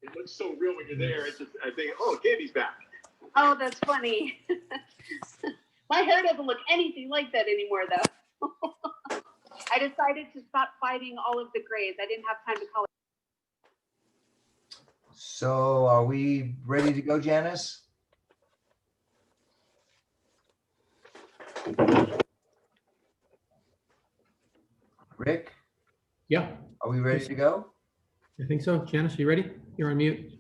It looks so real when you're there. It's just, I think, oh, Gaby's back. Oh, that's funny. My hair doesn't look anything like that anymore, though. I decided to stop fighting all of the grays. I didn't have time to color. So are we ready to go, Janice? Rick, Yeah, are we ready to go? I think so. Janice, you ready? You're on mute.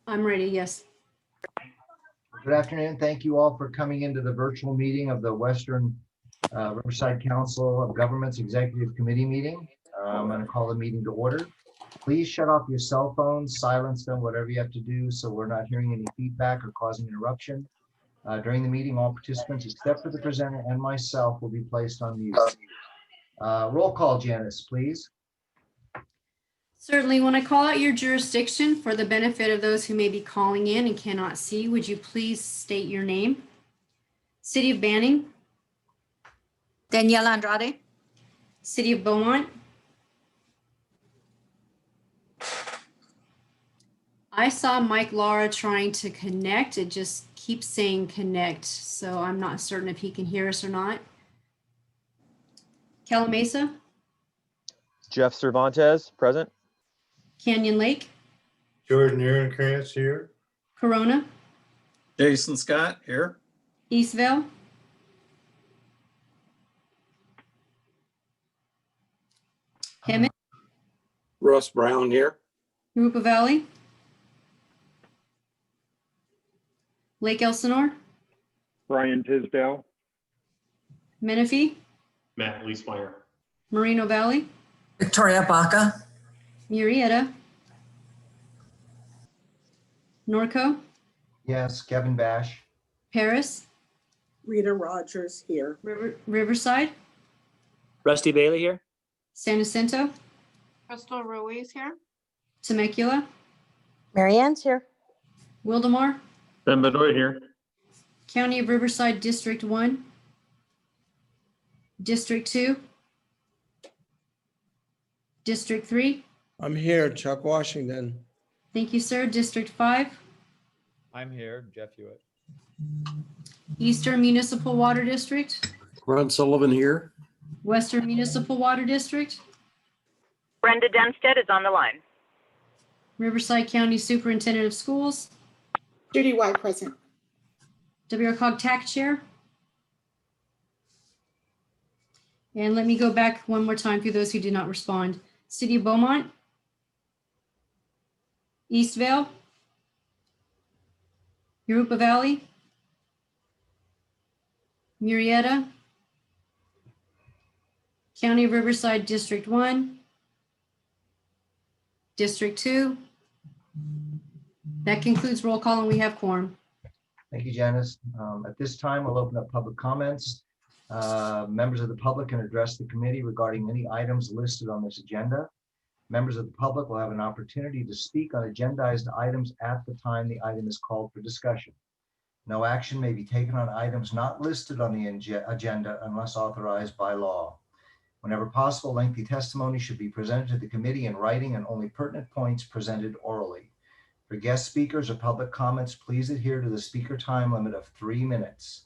I'm ready, yes. Good afternoon. Thank you all for coming into the virtual meeting of the Western Riverside Council of Governments Executive Committee meeting. I'm going to call the meeting to order. Please shut off your cell phones, silence them, whatever you have to do so we're not hearing any feedback or causing interruption. During the meeting, all participants except for the presenter and myself will be placed on mute. Roll call, Janice, please. Certainly, when I call out your jurisdiction for the benefit of those who may be calling in and cannot see, would you please state your name? City of Banning, Daniela Andrade. City of Beaumont. I saw Mike Lara trying to connect. It just keeps saying connect, so I'm not certain if he can hear us or not. Calamasa, Jeff Cervantes, present. Canyon Lake, Jordan Aaronkrantz here. Corona, Jason Scott here. Eastvale, Hemet, Russ Brown here. Rupa Valley, Lake Elsinore, Brian Tisdale. Menifee, Matt Leesmeyer. Moreno Valley, Victoria Baca. Murrieta, Norco, Yes, Kevin Bash. Paris, Rita Rogers here. Riverside, Rusty Bailey here. San Jacinto, Crystal Ruiz here. Temecula, Marianne's here. Wildemar, Ben Bedoy here. County of Riverside, District 1, District 2, District 3. I'm here, Chuck Washington. Thank you, sir. District 5, I'm here, Jeff Hewitt. Eastern Municipal Water District, Ron Sullivan here. Western Municipal Water District, Brenda Denstead is on the line. Riverside County Superintendent of Schools, Judy White present. WRCOG TAC Chair. And let me go back one more time for those who did not respond. City of Beaumont, Eastvale, Europa Valley, Murrieta, County of Riverside, District 1, District 2. That concludes roll call and we have quorum. Thank you, Janice. At this time, we'll open up public comments. Members of the public can address the committee regarding any items listed on this agenda. Members of the public will have an opportunity to speak on agendized items at the time the item is called for discussion. No action may be taken on items not listed on the agenda unless authorized by law. Whenever possible, lengthy testimony should be presented to the committee in writing and only pertinent points presented orally. For guest speakers or public comments, please adhere to the speaker time limit of 3 minutes.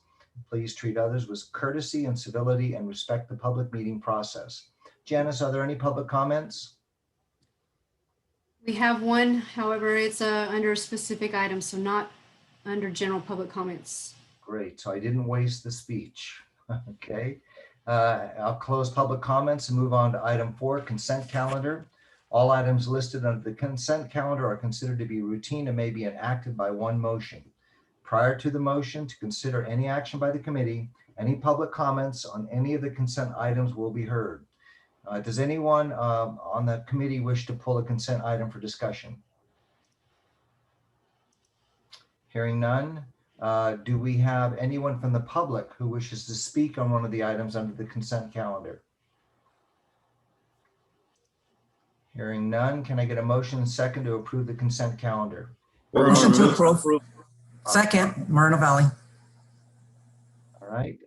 Please treat others with courtesy and civility and respect the public meeting process. Janice, are there any public comments? We have one, however, it's under a specific item, so not under general public comments. Great, so I didn't waste the speech. Okay, I'll close public comments and move on to item 4, consent calendar. All items listed under the consent calendar are considered to be routine and may be enacted by one motion. Prior to the motion to consider any action by the committee, any public comments on any of the consent items will be heard. Does anyone on the committee wish to pull a consent item for discussion? Hearing none, do we have anyone from the public who wishes to speak on one of the items under the consent calendar? Hearing none, can I get a motion and second to approve the consent calendar? Motion to approve. Second, Moreno Valley. All right,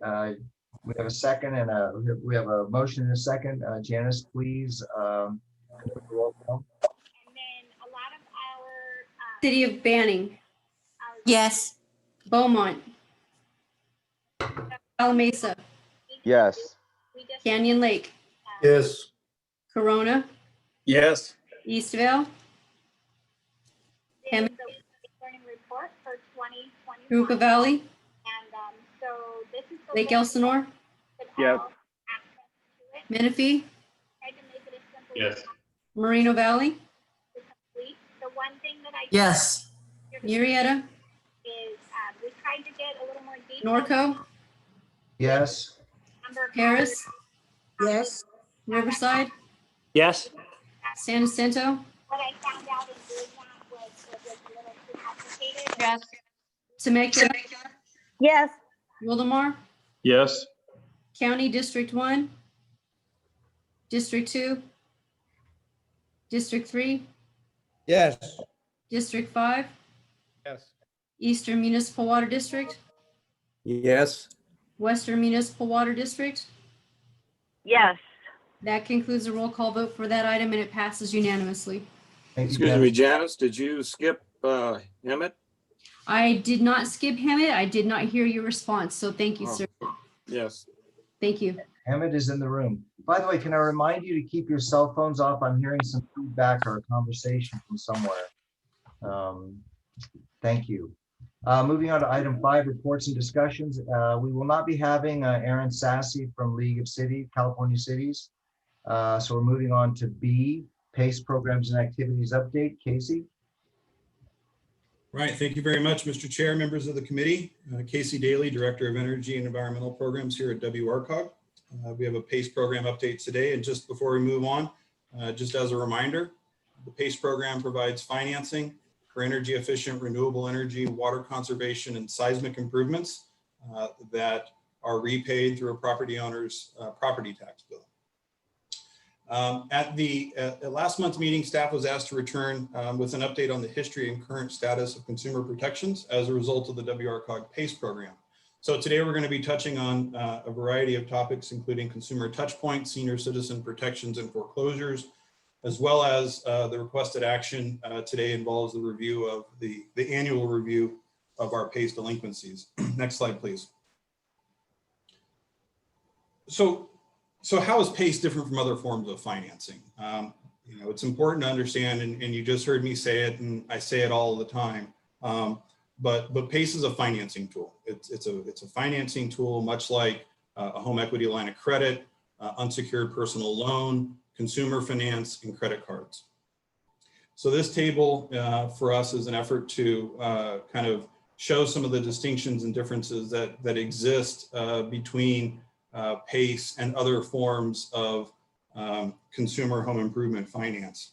we have a second and we have a motion and a second. Janice, please. Roll call. City of Banning, Yes. Beaumont, Alamesa, Yes. Canyon Lake, Yes. Corona, Yes. Eastvale, Hemet, Learning report for 2020. Paducah Valley, And so this is the Lake list Elsinore, that Yes. have access to it. Menifee, Tried to make it as simple Yes. as Moreno Valley, to complete. The one thing that I Yes. Murrieta, is we tried to get a little more detail. Norco, Yes. Number of Harris, Yes. Riverside, Yes. San Jacinto, What I found out in doing that was it was a little too complicated. Yes. Temecula, Yes. Wildemar, Yes. County District 1, District 2, District 3, Yes. District 5, Yes. Eastern Municipal Water District, Yes. Western Municipal Water District. Yes. That concludes the roll call vote for that item, and it passes unanimously. Thank you, Excuse Janice. me, Janice, did you skip Emmett? I did not skip Hammett. I did not hear your response, so thank you, Oh. sir. Yes. Thank you. Emmett is in the room. By the way, can I remind you to keep your cell phones off? I'm hearing some feedback or a conversation from somewhere. Thank you. Moving on to item 5, reports and discussions. We will not be having Aaron Sassy from League of California Cities. So we're moving on to B, PACE programs and activities update. Casey? Right. Thank you very much, Mr. Chair, members of the committee. Casey Daly, Director of Energy and Environmental Programs here at WRCOG. We have a PACE program update today. And just before we move on, just as a reminder, the PACE program provides financing for energy efficient, renewable energy, water conservation, and seismic improvements that are repaid through a property owner's property tax bill. At the last month's meeting, staff was asked to return with an update on the history and current status of consumer protections as a result of the WRCOG PACE program. So today we're going to be touching on a variety of topics, including consumer touchpoints, senior citizen protections and foreclosures, as well as the requested action today involves the review of the annual review of our PACE delinquencies. Next slide, please. So how is PACE different from other forms of financing? It's important to understand, and you just heard me say it, and I say it all the time, but PACE is a financing tool. It's a financing tool, much like a home equity line of credit, unsecured personal loan, consumer finance, and credit cards. So this table for us is an effort to kind of show some of the distinctions and differences that exist between PACE and other forms of consumer home improvement finance.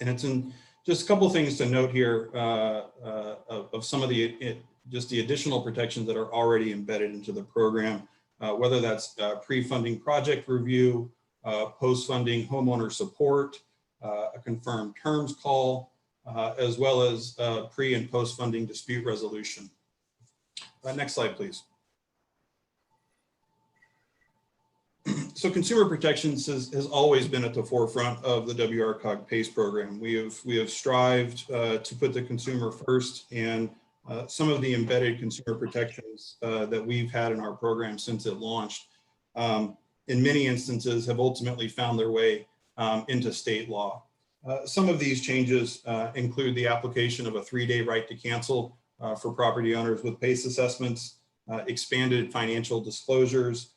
And it's in just a couple of things to note here of some of the additional protections that are already embedded into the program, whether that's pre-funding project review, post-funding homeowner support, a confirmed terms call, as well as pre and post-funding dispute resolution. Next slide, please. So consumer protections has always been at the forefront of the WRCOG PACE program. We have strived to put the consumer first, and some of the embedded consumer protections that we've had in our program since it launched, in many instances have ultimately found their way into state law. Some of these changes include the application of a 3-day right to cancel for property owners with PACE assessments, expanded financial disclosures,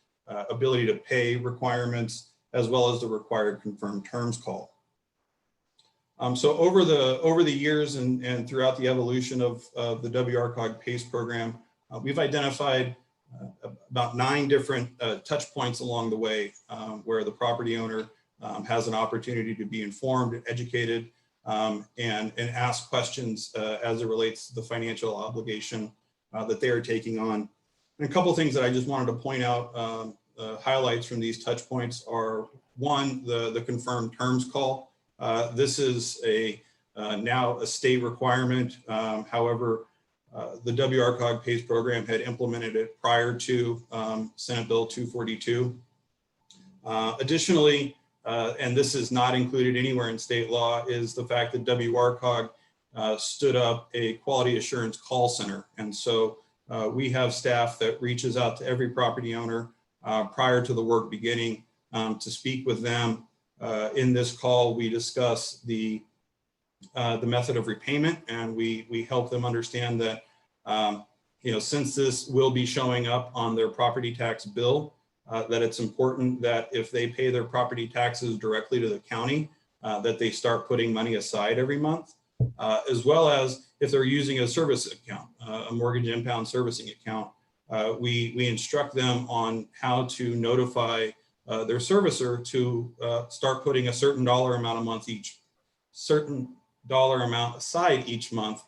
ability to pay requirements, as well as the required confirmed terms call. So over the years and throughout the evolution of the WRCOG PACE program, we've identified about 9 different touch points along the way where the property owner has an opportunity to be informed and educated and ask questions as it relates to the financial obligation that they are taking on. And a couple of things that I just wanted to point out, highlights from these touch points are, one, the confirmed terms call. This is now a state requirement. However, the WRCOG PACE program had implemented it prior to Senate Bill 242. Additionally, and this is not included anywhere in state law, is the fact that WRCOG stood up a quality assurance call center. And so we have staff that reaches out to every property owner prior to the work beginning to speak with them. In this call, we discuss the method of repayment, and we help them understand that since this will be showing up on their property tax bill, that it's important that if they pay their property taxes directly to the county, that they start putting money aside every month, as well as if they're using a service account, a mortgage impound servicing account. We instruct them on how to notify their servicer to start putting a certain dollar amount aside each month,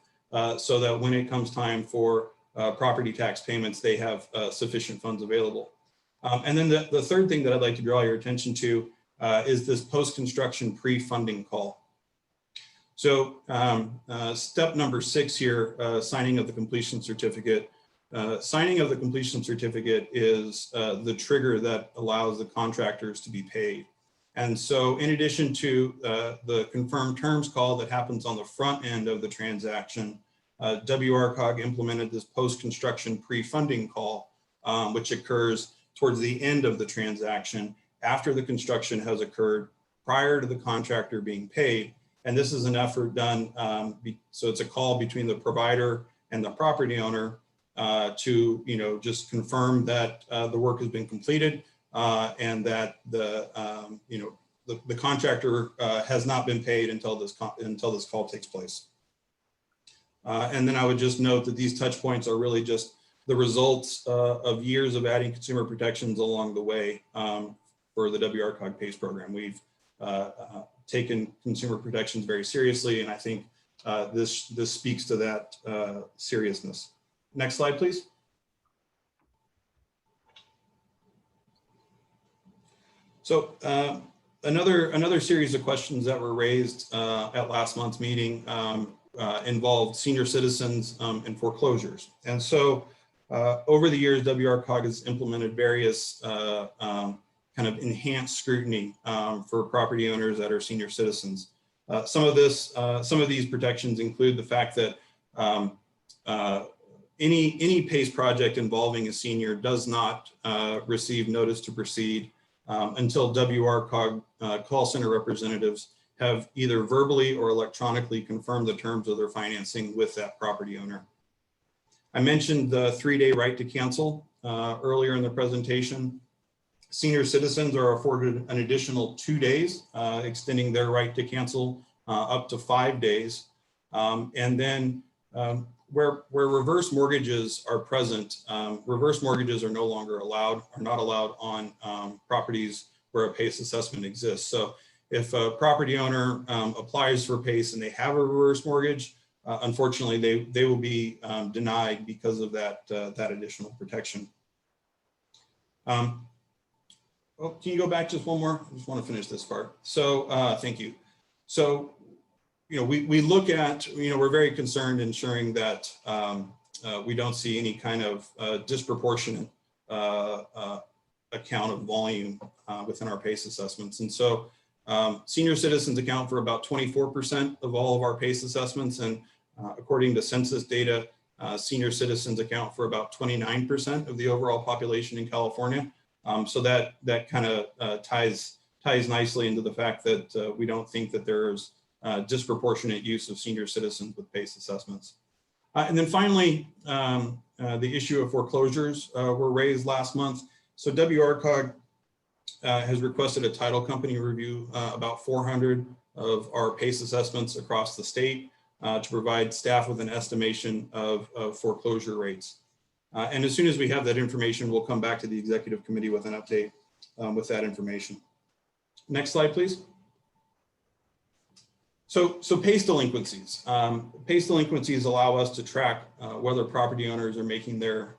so that when it comes time for property tax payments, they have sufficient funds available. And then the third thing that I'd like to draw your attention to is this post-construction pre-funding call. So step number 6 here, signing of the completion certificate. Signing of the completion certificate is the trigger that allows the contractors to be paid. And so in addition to the confirmed terms call that happens on the front end of the transaction, WRCOG implemented this post-construction pre-funding call, which occurs towards the end of the transaction after the construction has occurred, prior to the contractor being paid. And this is an effort done, so it's a call between the provider and the property owner to just confirm that the work has been completed and that the contractor has not been paid until this call takes place. And then I would just note that these touch points are really just the results of years of adding consumer protections along the way for the WRCOG PACE program. We've taken consumer protections very seriously, and I think this speaks to that seriousness. Next slide, please. So another series of questions that were raised at last month's meeting involved senior citizens and foreclosures. And so over the years, WRCOG has implemented various kind of enhanced scrutiny for property owners that are senior citizens. Some of these protections include the fact that any PACE project involving a senior does not receive notice to proceed until WRCOG call center representatives have either verbally or electronically confirmed the terms of their financing with that property owner. I mentioned the 3-day right to cancel earlier in the presentation. Senior citizens are afforded an additional 2 days, extending their right to cancel up to 5 days. And then where reverse mortgages are present, reverse mortgages are no longer allowed, are not allowed on properties where a PACE assessment exists. So if a property owner applies for PACE and they have a reverse mortgage, unfortunately, they will be denied because of that additional protection. Oh, can you go back just one more? I just want to finish this part. So thank you. So, we look at, we're very concerned ensuring that we don't see any kind of disproportionate account of volume within our PACE assessments. And so senior citizens account for about 24% of all of our PACE assessments. And according to census data, senior citizens account for about 29% of the overall population in California. So that kind of ties nicely into the fact that we don't think that there's disproportionate use of senior citizens with PACE assessments. And then finally, the issue of foreclosures were raised last month. So WRCOG has requested a title company review about 400 of our PACE assessments across the state to provide staff with an estimation of foreclosure rates. And as soon as we have that information, we'll come back to the executive committee with an update with that information. Next slide, please. So PACE delinquencies. PACE delinquencies allow us to track whether property owners are making their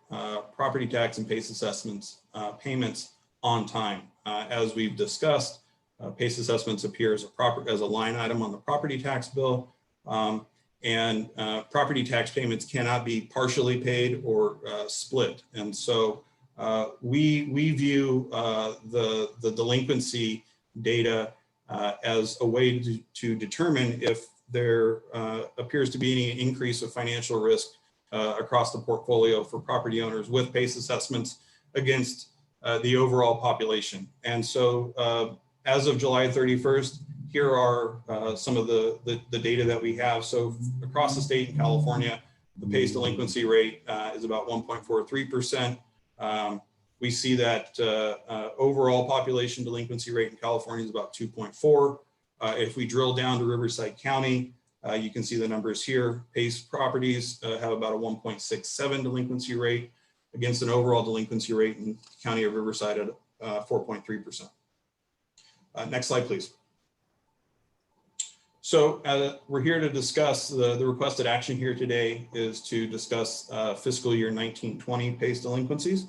property tax and PACE assessments payments on time. As we've discussed, PACE assessments appear as a line item on the property tax bill. And property tax payments cannot be partially paid or split. And so we view the delinquency data as a way to determine if there appears to be any increase of financial risk across the portfolio for property owners with PACE assessments against the overall population. And so as of July 31st, here are some of the data that we have. So across the state in California, the PACE delinquency rate is about 1.43%. We see that overall population delinquency rate in California is about 2.4. If we drill down to Riverside County, you can see the numbers here. PACE properties have about a 1.67 delinquency rate against an overall delinquency rate in the County of Riverside at 4.3%. Next slide, please. So we're here to discuss the requested action here today is to discuss fiscal year 1920 PACE delinquencies.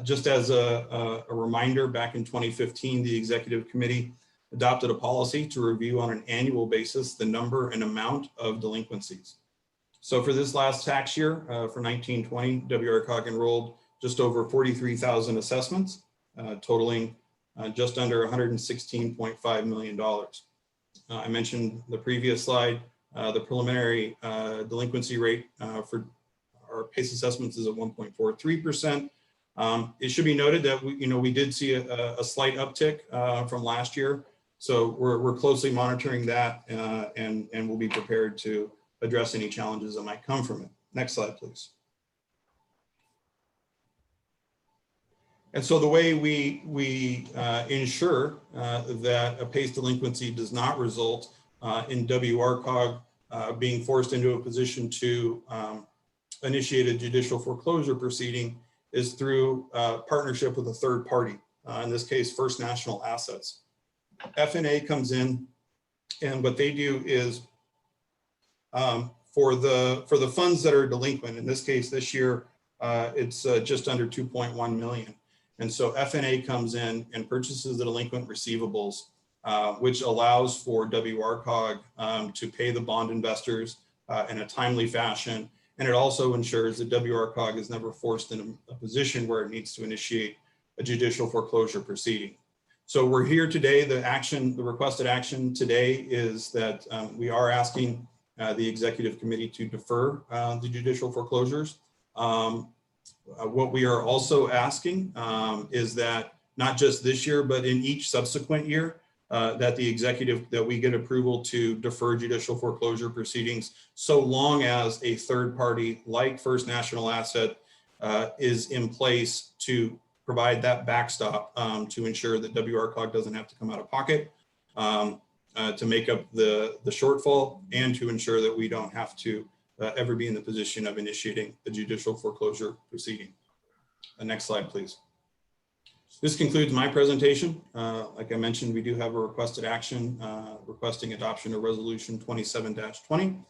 Just as a reminder, back in 2015, the executive committee adopted a policy to review on an annual basis the number and amount of delinquencies. So for this last tax year, for 1920, WRCOG enrolled just over 43,000 assessments, totaling just under $116.5 million. I mentioned the previous slide, the preliminary delinquency rate for our PACE assessments is at 1.43%. It should be noted that we did see a slight uptick from last year. So we're closely monitoring that and we'll be prepared to address any challenges that might come from it. Next slide, please. And so the way we ensure that a PACE delinquency does not result in WRCOG being forced into a position to initiate a judicial foreclosure proceeding is through partnership with a third party, in this case, First National Assets. FNA comes in, and what they do is for the funds that are delinquent, in this case, this year, it's just under 2.1 million. And so FNA comes in and purchases the delinquent receivables, which allows for WRCOG to pay the bond investors in a timely fashion. And it also ensures that WRCOG is never forced in a position where it needs to initiate a judicial foreclosure proceeding. So we're here today. The requested action today is that we are asking the executive committee to defer the judicial foreclosures. What we are also asking is that not just this year, but in each subsequent year, that we get approval to defer judicial foreclosure proceedings so long as a third party like First National Asset is in place to provide that backstop to ensure that WRCOG doesn't have to come out of pocket to make up the shortfall, and to ensure that we don't have to ever be in the position of initiating the judicial foreclosure proceeding. Next slide, please. This concludes my presentation. Like I mentioned, we do have a requested action requesting adoption of resolution 27-20.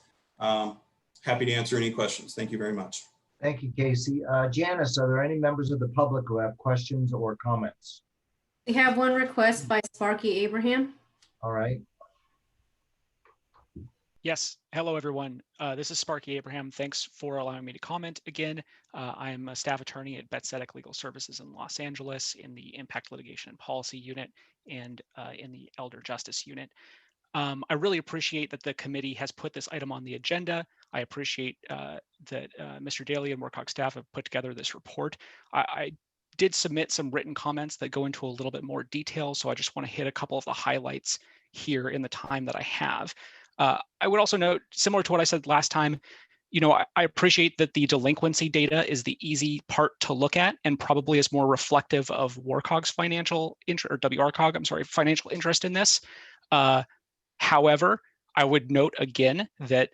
Happy to answer any questions. Thank you very much. Thank you, Casey. Janice, are there any members of the public who have questions or comments? We have one request by Sparky Abraham. All right. Yes. Hello, everyone. This is Sparky Abraham. Thanks for allowing me to comment again. I'm a staff attorney at Betzetic Legal Services in Los Angeles in the Impact Litigation and Policy Unit and in the Elder Justice Unit. I really appreciate that the committee has put this item on the agenda. I appreciate that Mr. Daly and WRCOG staff have put together this report. I did submit some written comments that go into a little bit more detail, so I just want to hit a couple of the highlights here in the time that I have. I would also note, similar to what I said last time, I appreciate that the delinquency data is the easy part to look at and probably is more reflective of WRCOG's financial interest, or WRCOG, I'm sorry, financial interest in this. However, I would note again that,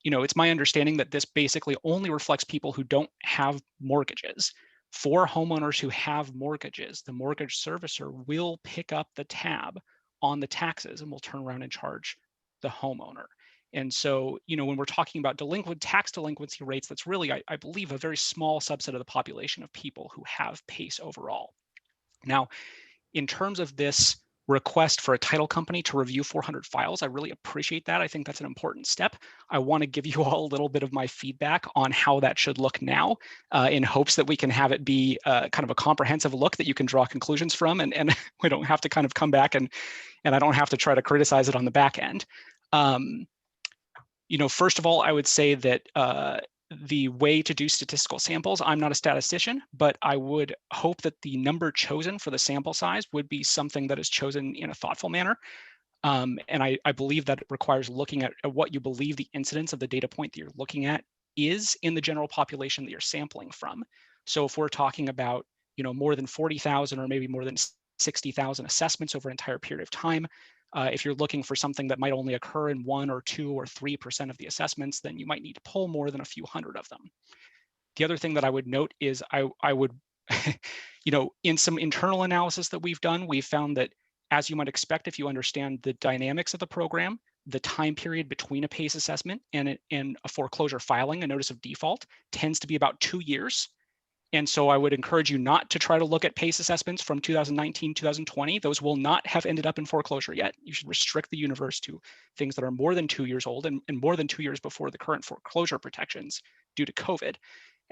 it's my understanding that this basically only reflects people who don't have mortgages. For homeowners who have mortgages, the mortgage servicer will pick up the tab on the taxes and will turn around and charge the homeowner. And so, when we're talking about tax delinquency rates, that's really, I believe, a very small subset of the population of people who have PACE overall. Now, in terms of this request for a title company to review 400 files, I really appreciate that. I think that's an important step. I want to give you all a little bit of my feedback on how that should look now, in hopes that we can have it be kind of a comprehensive look that you can draw conclusions from, and we don't have to kind of come back and I don't have to try to criticize it on the back end. First of all, I would say that the way to do statistical samples, I'm not a statistician, but I would hope that the number chosen for the sample size would be something that is chosen in a thoughtful manner. And I believe that it requires looking at what you believe the incidence of the data point that you're looking at is in the general population that you're sampling from. So if we're talking about, more than 40,000 or maybe more than 60,000 assessments over an entire period of time, if you're looking for something that might only occur in 1 or 2 or 3% of the assessments, then you might need to pull more than a few hundred of them. The other thing that I would note is I would, in some internal analysis that we've done, we've found that, as you might expect, if you understand the dynamics of the program, the time period between a PACE assessment and a foreclosure filing, a notice of default, tends to be about 2 years. And so I would encourage you not to try to look at PACE assessments from 2019, 2020. Those will not have ended up in foreclosure yet. You should restrict the universe to things that are more than 2 years old and more than 2 years before the current foreclosure protections due to COVID.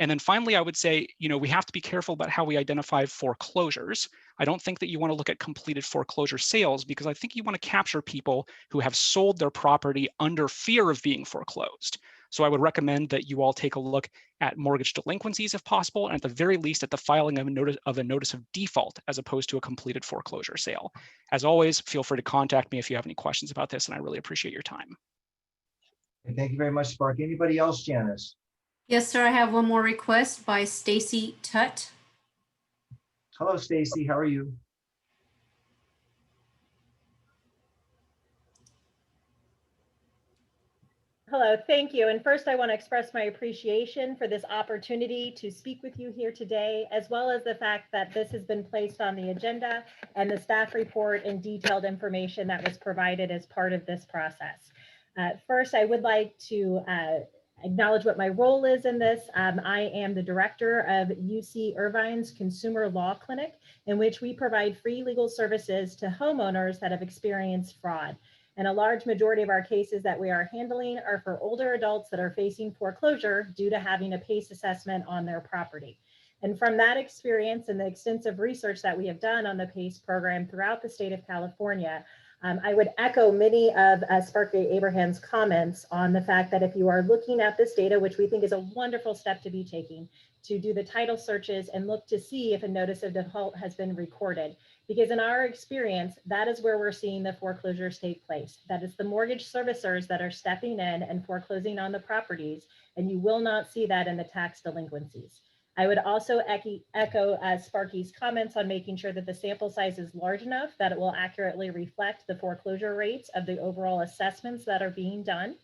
And then finally, I would say, we have to be careful about how we identify foreclosures. I don't think that you want to look at completed foreclosure sales, because I think you want to capture people who have sold their property under fear of being foreclosed. So I would recommend that you all take a look at mortgage delinquencies if possible, and at the very least at the filing of a notice of default as opposed to a completed foreclosure sale. As always, feel free to contact me if you have any questions about this, and I really appreciate your time. Thank you very much, Sparky. Anybody else, Janice? Yes, sir. I have one more request by Stacy Tutt. Hello, Stacy. How are you? Hello, thank you. And first, I want to express my appreciation for this opportunity to speak with you here today, as well as the fact that this has been placed on the agenda and the staff report and detailed information that was provided as part of this process. First, I would like to acknowledge what my role is in this. I am the director of UC Irvine's Consumer Law Clinic, in which we provide free legal services to homeowners that have experienced fraud. And a large majority of our cases that we are handling are for older adults that are facing foreclosure due to having a PACE assessment on their property. And from that experience and the extensive research that we have done on the PACE program throughout the state of California, I would echo many of Sparky Abraham's comments on the fact that if you are looking at this data, which we think is a wonderful step to be taking, to do the title searches and look to see if a notice of default has been recorded. Because in our experience, that is where we're seeing the foreclosures take place. That is the mortgage servicers that are stepping in and foreclosing on the properties, and you will not see that in the tax delinquencies. I would also echo Sparky's comments on making sure that the sample size is large enough that it will accurately reflect the foreclosure rates of the overall assessments that are being done.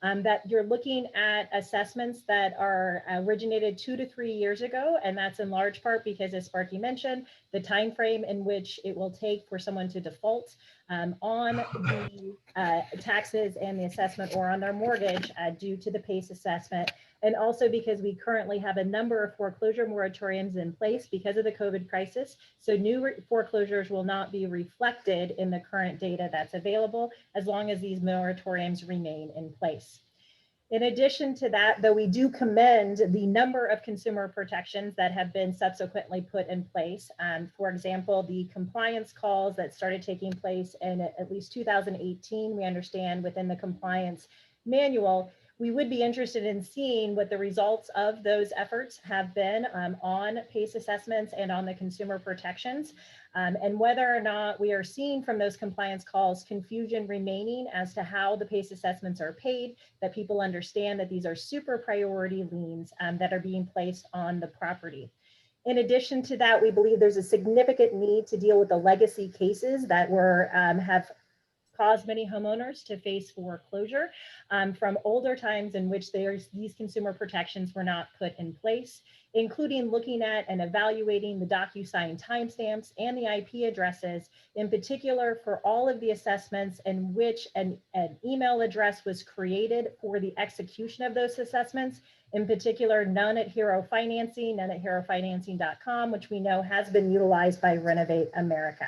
That you're looking at assessments that are originated 2 to 3 years ago, and that's in large part because, as Sparky mentioned, the time frame in which it will take for someone to default on the taxes and the assessment or on their mortgage due to the PACE assessment, and also because we currently have a number of foreclosure moratoriums in place because of the COVID crisis. So new foreclosures will not be reflected in the current data that's available as long as these moratoriums remain in place. In addition to that, though, we do commend the number of consumer protections that have been subsequently put in place. For example, the compliance calls that started taking place in at least 2018, we understand within the compliance manual. We would be interested in seeing what the results of those efforts have been on PACE assessments and on the consumer protections, and whether or not we are seeing from those compliance calls confusion remaining as to how the PACE assessments are paid, that people understand that these are super priority liens that are being placed on the property. In addition to that, we believe there's a significant need to deal with the legacy cases that have caused many homeowners to face foreclosure from older times in which these consumer protections were not put in place, including looking at and evaluating the DocuSign timestamps and the IP addresses, in particular for all of the assessments in which an email address was created for the execution of those assessments, in particular, none at Hero Financing, none at herofinancing.com, which we know has been utilized by Renovate America.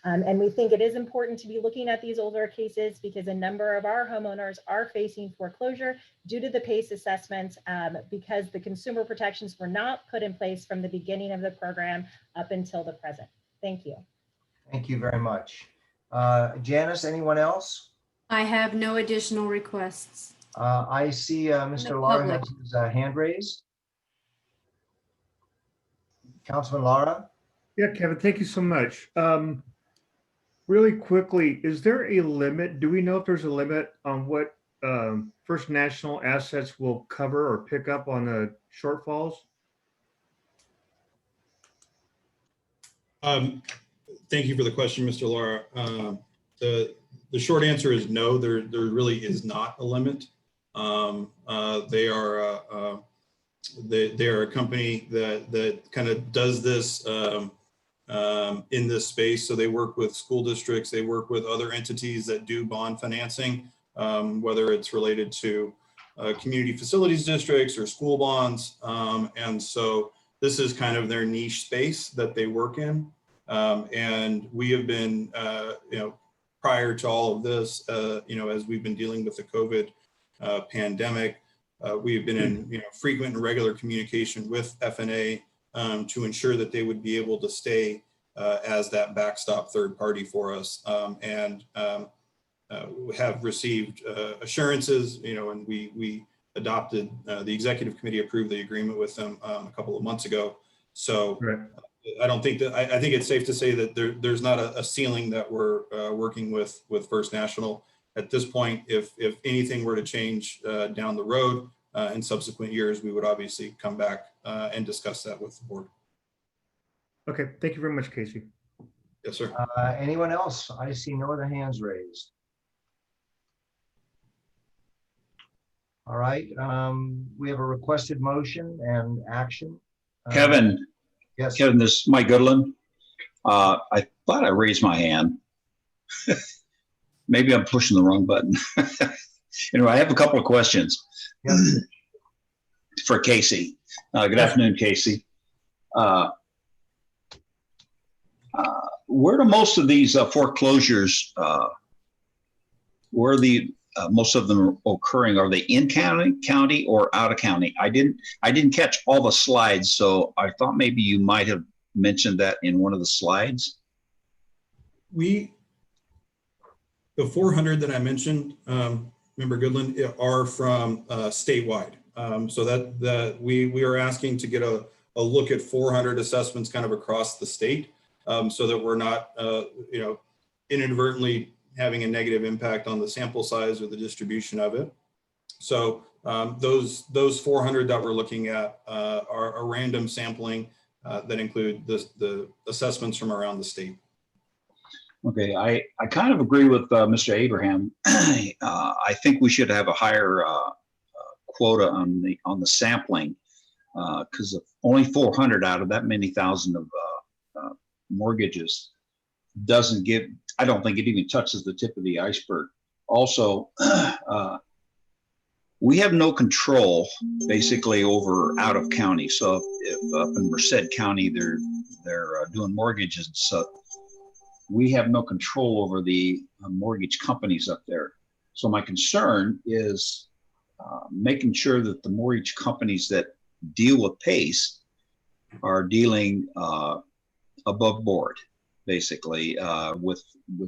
And we think it is important to be looking at these older cases because a number of our homeowners are facing foreclosure due to the PACE assessments because the consumer protections were not put in place from the beginning of the program up until the present. Thank you. Thank you very much. Janice, anyone else? I have no additional requests. I see Mr. Lara has his hand raised. Councilman Lara? Yeah, Kevin, thank you so much. Really quickly, is there a limit? Do we know if there's a limit on what First National assets will cover or pick up on the shortfalls? Thank you for the question, Mr. Lara. The short answer is no, there really is not a limit. They are a company that kind of does this in this space. So they work with school districts, they work with other entities that do bond financing, whether it's related to community facilities districts or school bonds. And so this is kind of their niche space that they work in. And we have been, prior to all of this, as we've been dealing with the COVID pandemic, we have been in frequent and regular communication with FNA to ensure that they would be able to stay as that backstop third party for us, and have received assurances, and we adopted, the executive committee approved the agreement with them a couple of months ago. So I don't think that, I think it's safe to say that there's not a ceiling that we're working with First National at this point. If anything were to change down the road in subsequent years, we would obviously come back and discuss that with the board. Okay, thank you very much, Casey. Yes, sir. Anyone else? I see no other hands raised. All right, we have a requested motion and action. Kevin. Yes. Kevin, this is Mike Goodland. I thought I raised my hand. Maybe I'm pushing the wrong button. Anyway, I have a couple of questions for Casey. Good afternoon, Casey. Where do most of these foreclosures, where are most of them occurring? Are they in county or out of county? I didn't catch all the slides, so I thought maybe you might have mentioned that in one of the slides. The 400 that I mentioned, Member Goodland, are from statewide. So that we are asking to get a look at 400 assessments kind of across the state, so that we're not inadvertently having a negative impact on the sample size or the distribution of it. So those 400 that we're looking at are a random sampling that include the assessments from around the state. Okay, I kind of agree with Mr. Abraham. I think we should have a higher quota on the sampling, because only 400 out of that many thousand of mortgages doesn't give. I don't think it even touches the tip of the iceberg. Also, we have no control basically over out of county. So if up in Merced County they're doing mortgages, so we have no control over the mortgage companies up there. So my concern is making sure that the mortgage companies that deal with PACE are dealing above board, basically, with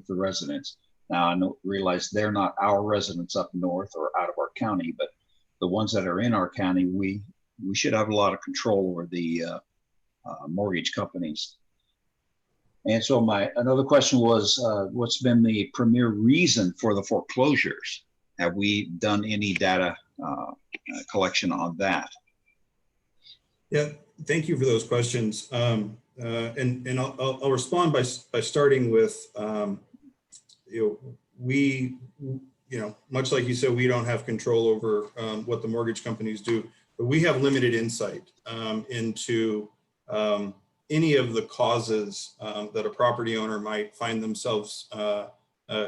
the residents. Now I realize they're not our residents up north or out of our county, but the ones that are in our county, we should have a lot of control over the mortgage companies. And so another question was, what's been the premier reason for the foreclosures? Have we done any data collection on that? Yeah, thank you for those questions. And I'll respond by starting with, much like you said, we don't have control over what the mortgage companies do, but we have limited insight into any of the causes that a property owner might find themselves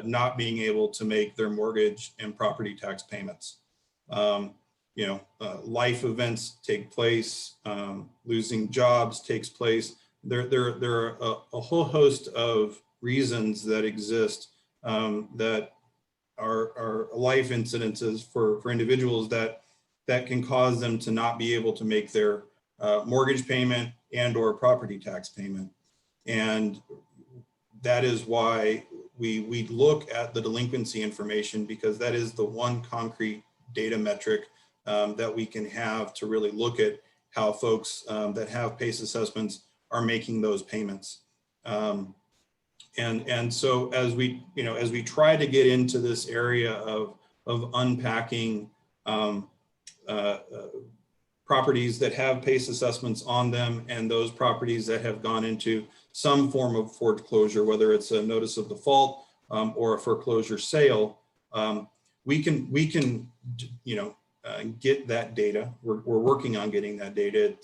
not being able to make their mortgage and property tax payments. Life events take place, losing jobs takes place. There are a whole host of reasons that exist that are life incidences for individuals that can cause them to not be able to make their mortgage payment and or property tax payment. And that is why we look at the delinquency information, because that is the one concrete data metric that we can have to really look at how folks that have PACE assessments are making those payments. And so as we try to get into this area of unpacking properties that have PACE assessments on them and those properties that have gone into some form of foreclosure, whether it's a notice of default or a foreclosure sale, we can get that data. We're working on getting that data.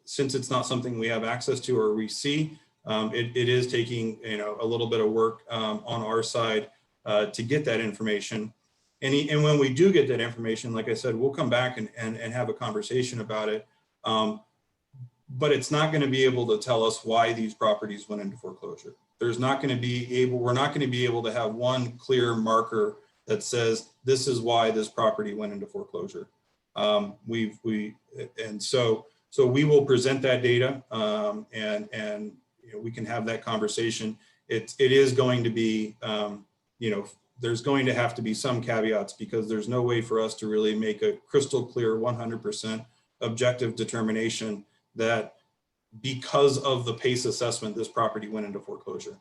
Since it's not something we have access to or we see, it is taking a little bit of work on our side to get that information. And when we do get that information, like I said, we'll come back and have a conversation about it. But it's not going to be able to tell us why these properties went into foreclosure. We're not going to be able to have one clear marker that says this is why this property went into foreclosure. So we will present that data and we can have that conversation. It is going to be there's going to have to be some caveats because there's no way for us to really make a crystal clear 100% objective determination that because of the PACE assessment, this property went into foreclosure.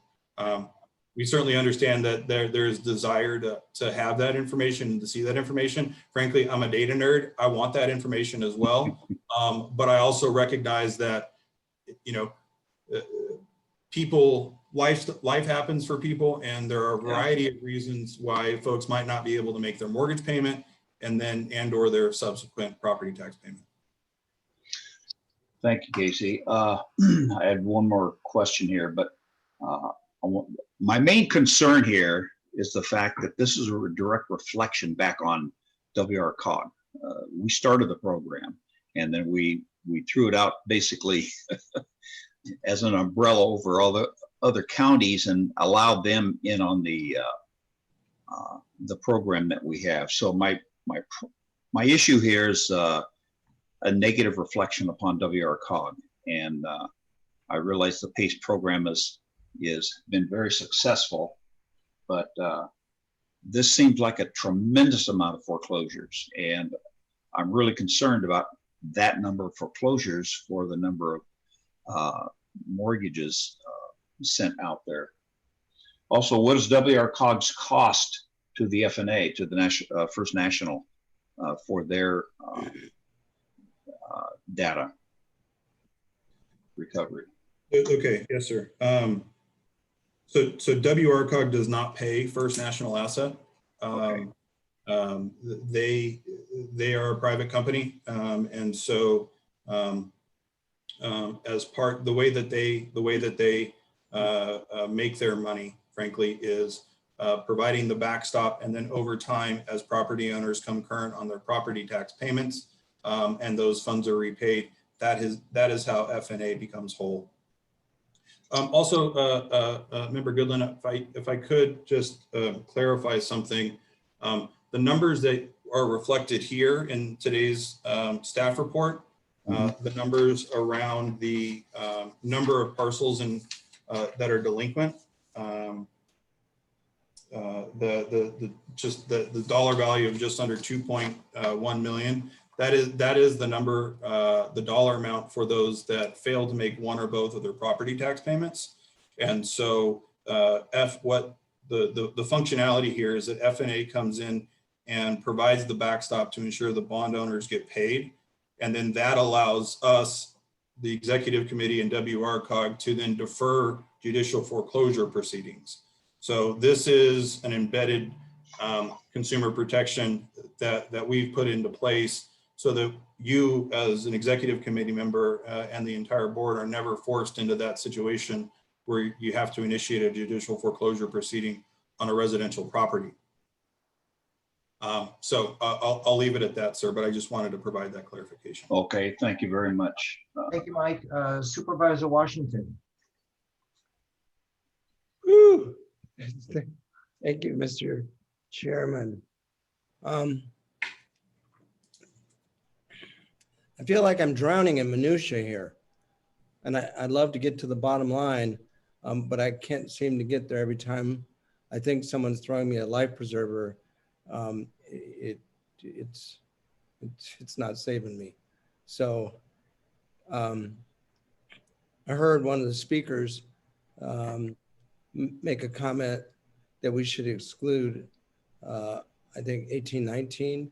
We certainly understand that there is desire to have that information and to see that information. Frankly, I'm a data nerd. I want that information as well. But I also recognize that, life happens for people, and there are a variety of reasons why folks might not be able to make their mortgage payment or their subsequent property tax payment. Thank you, Casey. I had one more question here, but my main concern here is the fact that this is a direct reflection back on WRCOG. We started the program, and then we threw it out basically as an umbrella over all the other counties and allowed them in on the program that we have. So my issue here is a negative reflection upon WRCOG, and I realize the PACE program is been very successful, but this seems like a tremendous amount of foreclosures, and I'm really concerned about that number of foreclosures for the number of mortgages sent out there. Also, what is WRCOG's cost to the FNA, to the First National, for their data recovery? Okay, yes, sir. So WRCOG does not pay First National Asset. Okay. They are a private company, and so as part the way that they make their money, frankly, is providing the backstop, and then over time, as property owners come current on their property tax payments, and those funds are repaid, that is how FNA becomes whole. Also, Member Goodland, if I could just clarify something, the numbers that are reflected here in today's staff report, the numbers around the number of parcels that are delinquent, the dollar value of just under 2.1 million. That is the number, the dollar amount for those that fail to make one or both of their property tax payments. And so what the functionality here is that FNA comes in and provides the backstop to ensure the bond owners get paid. And then that allows us, the executive committee and WRCOG, to then defer judicial foreclosure proceedings. So this is an embedded consumer protection that we've put into place so that you as an executive committee member and the entire board are never forced into that situation where you have to initiate a judicial foreclosure proceeding on a residential property. So I'll leave it at that, sir, but I just wanted to provide that clarification. Okay, thank you very much. Thank you, Mike. Supervisor Washington. Woo. Thank you, Mr. Chairman. I feel like I'm drowning in minutia here, and I'd love to get to the bottom line, but I can't seem to get there every time. I think someone's throwing me a life preserver. It it's not saving me. So I heard one of the speakers make a comment that we should exclude, I think 1819.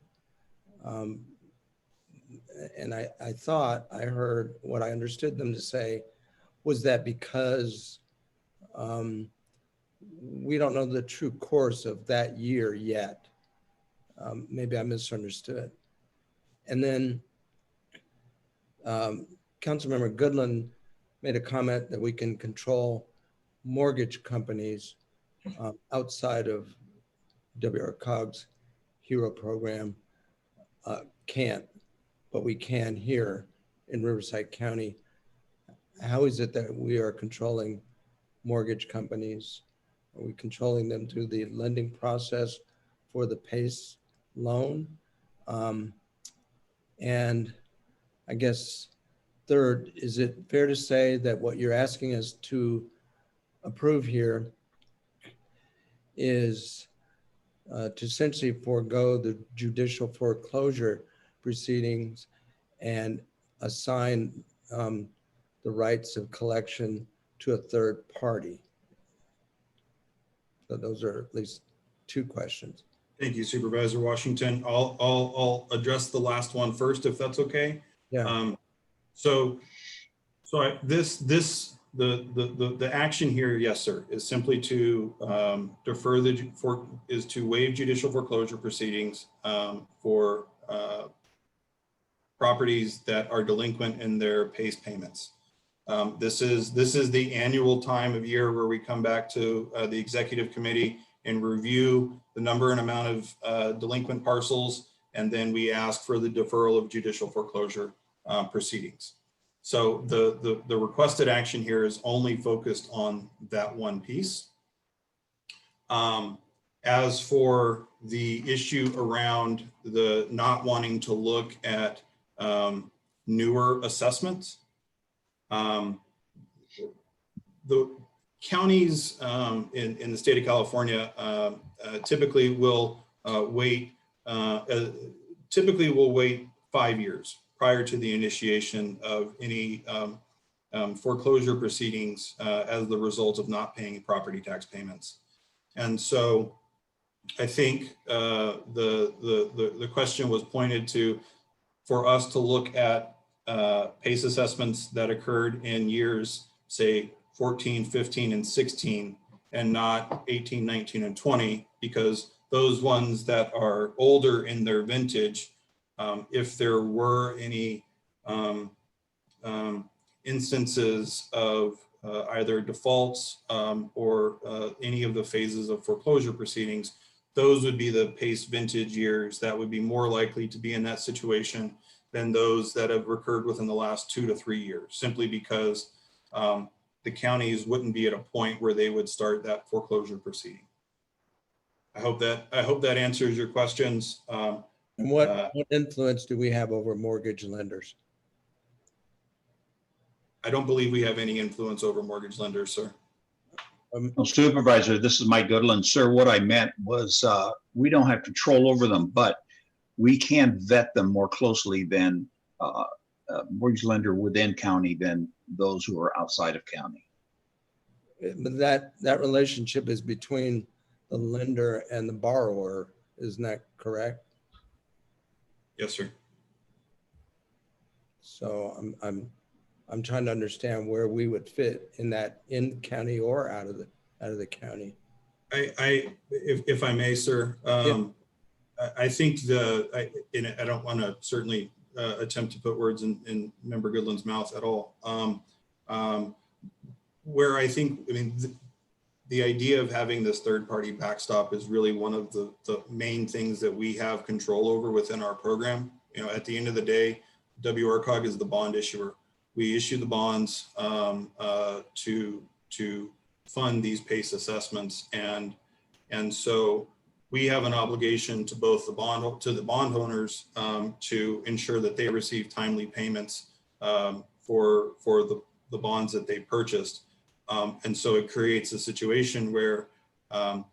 And I thought I heard what I understood them to say was that because we don't know the true course of that year yet. Maybe I misunderstood. And then Councilmember Goodland made a comment that we can control mortgage companies outside of WRCOG'S HERO program. Can't, but we can here in Riverside County. How is it that we are controlling mortgage companies? Are we controlling them through the lending process for the PACE loan? And I guess third, is it fair to say that what you're asking us to approve here is to essentially forego the judicial foreclosure proceedings and assign the rights of collection to a third party? So those are at least two questions. Thank you, Supervisor Washington. I'll address the last one first, if that's okay. Yeah. The action here, yes, sir, is simply to to waive judicial foreclosure proceedings for properties that are delinquent in their PACE payments. This is the annual time of year where we come back to the executive committee and review the number and amount of delinquent parcels, and then we ask for the deferral of judicial foreclosure proceedings. So the requested action here is only focused on that one piece. As for the issue around the not wanting to look at newer assessments, the counties in the state of California typically will wait 5 years prior to the initiation of any foreclosure proceedings as the result of not paying property tax payments. And so I think the question was pointed to for us to look at PACE assessments that occurred in years, say 14, 15, and 16, and not 18, 19, and 20, because those ones that are older in their vintage, if there were any instances of either defaults or any of the phases of foreclosure proceedings, those would be the PACE vintage years that would be more likely to be in that situation than those that have occurred within the last 2 to 3 years, simply because the counties wouldn't be at a point where they would start that foreclosure proceeding. I hope that answers your questions. And what influence do we have over mortgage lenders? I don't believe we have any influence over mortgage lenders, sir. Well, Supervisor, this is Mike Goodland. Sir, what I meant was we don't have control over them, but we can vet them more closely than a mortgage lender within county than those who are outside of county. But that relationship is between the lender and the borrower, isn't that correct? Yes, sir. So I'm trying to understand where we would fit in that, in county or out of the county. If I may, sir, I think I don't want to certainly attempt to put words in Member Goodland's mouth at all. Where I think, the idea of having this third-party backstop is really one of the main things that we have control over within our program. At the end of the day, WRCOG is the bond issuer. We issue the bonds to fund these PACE assessments, and so we have an obligation to both the bond owners to ensure that they receive timely payments for the bonds that they purchased. And so it creates a situation where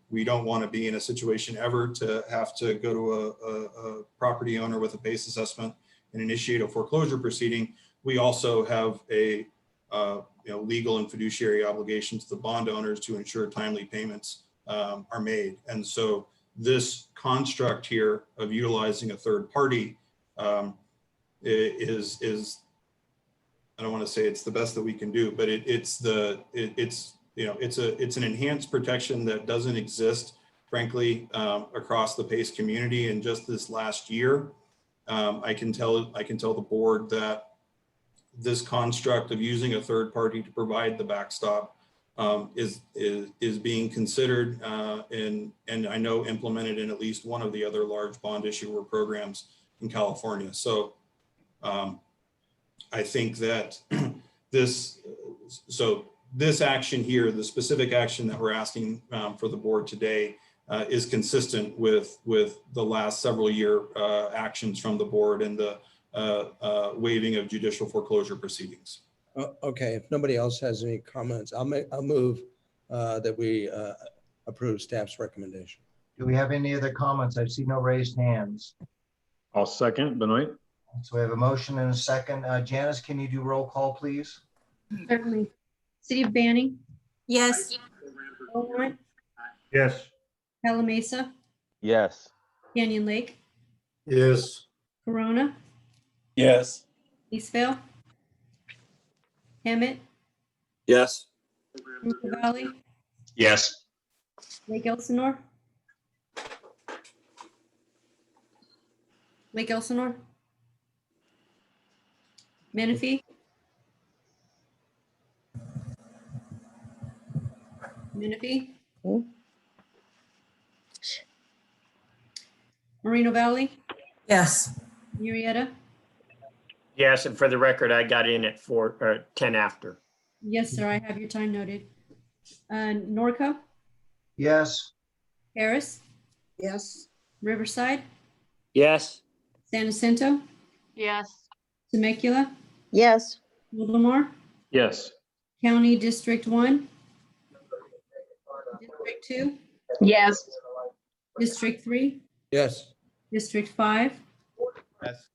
We don't want to be in a situation ever to have to go to a property owner with a base assessment and initiate a foreclosure proceeding. We also have a legal and fiduciary obligation to the bond owners to ensure timely payments are made. And so this construct here of utilizing a third party is I don't want to say it's the best that we can do, but it's an enhanced protection that doesn't exist, frankly, across the PACE community. And just this last year, I can tell the board that this construct of using a third party to provide the backstop is being considered and I know implemented in at least one of the other large bond issuer programs in California. So I think that this action here, the specific action that we're asking for the board today is consistent with the last several year actions from the board and the waiving of judicial foreclosure proceedings. Okay, if nobody else has any comments, I'll move that we approve staff's recommendation. Do we have any other comments? I see no raised hands. I'll second, Benoit. So we have a motion and a second. Janice, can you do roll call, please? Certainly. City of Banning, Yes. Beaumont, Yes. Calamasa, Yes. Canyon Lake, Yes. Corona, Yes. Eastvale, Hemet, Yes. Yucca Valley, Yes. Lake Elsinore, Lake Elsinore, Menifee, Menifee, Moreno Valley, Yes. Murrieta. Yes, and for the record, I got in at 10 after. Yes, sir, I have your time noted. Norco, Yes. Harris, Yes. Riverside, Yes. San Jacinto, Yes. Temecula, Yes. Livermore, Yes. County District 1, District 2, Yes. District 3, Yes. District 5, Yes.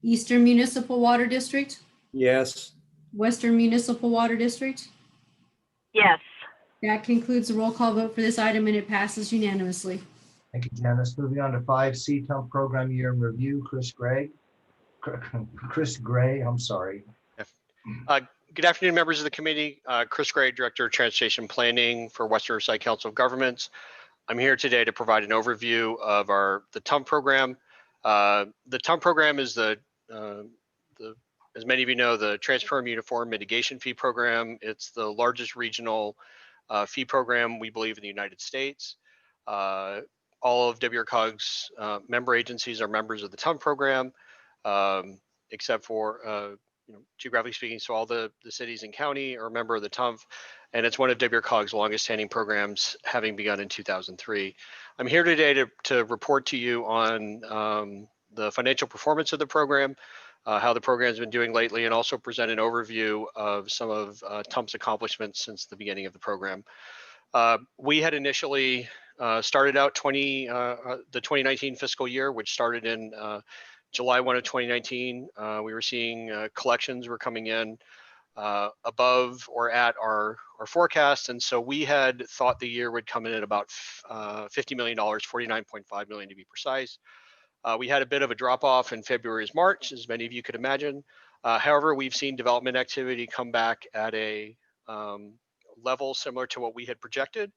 Eastern Municipal Water District, Yes. Western Municipal Water District. Yes. That concludes the roll call vote for this item and it passes unanimously. Thank you, Janice. Moving on to 5C, TUMP Program Year in Review, Chris Gray, I'm sorry. Good afternoon, members of the committee. Chris Gray, Director of Transportation Planning for Western Riverside Council of Governments. I'm here today to provide an overview of the TUMP program. The TUMP program is as many of you know, the Transparent Uniform Mitigation Fee Program. It's the largest regional fee program, we believe, in the United States. All of WRCOG'S member agencies are members of the TUMP program, except for geographically speaking, so all the cities and county are a member of the TUMP, and it's one of WRCOG's longest standing programs, having begun in 2003. I'm here today to report to you on the financial performance of the program, how the program's been doing lately, and also present an overview of some of TUMP's accomplishments since the beginning of the program. We had initially started out the 2019 fiscal year, which started in July 1 of 2019. We were seeing collections were coming in above or at our forecast. And so we had thought the year would come in at about $50 million, $49.5 million to be precise. We had a bit of a drop off in February as March, as many of you could imagine. However, we've seen development activity come back at a level similar to what we had projected.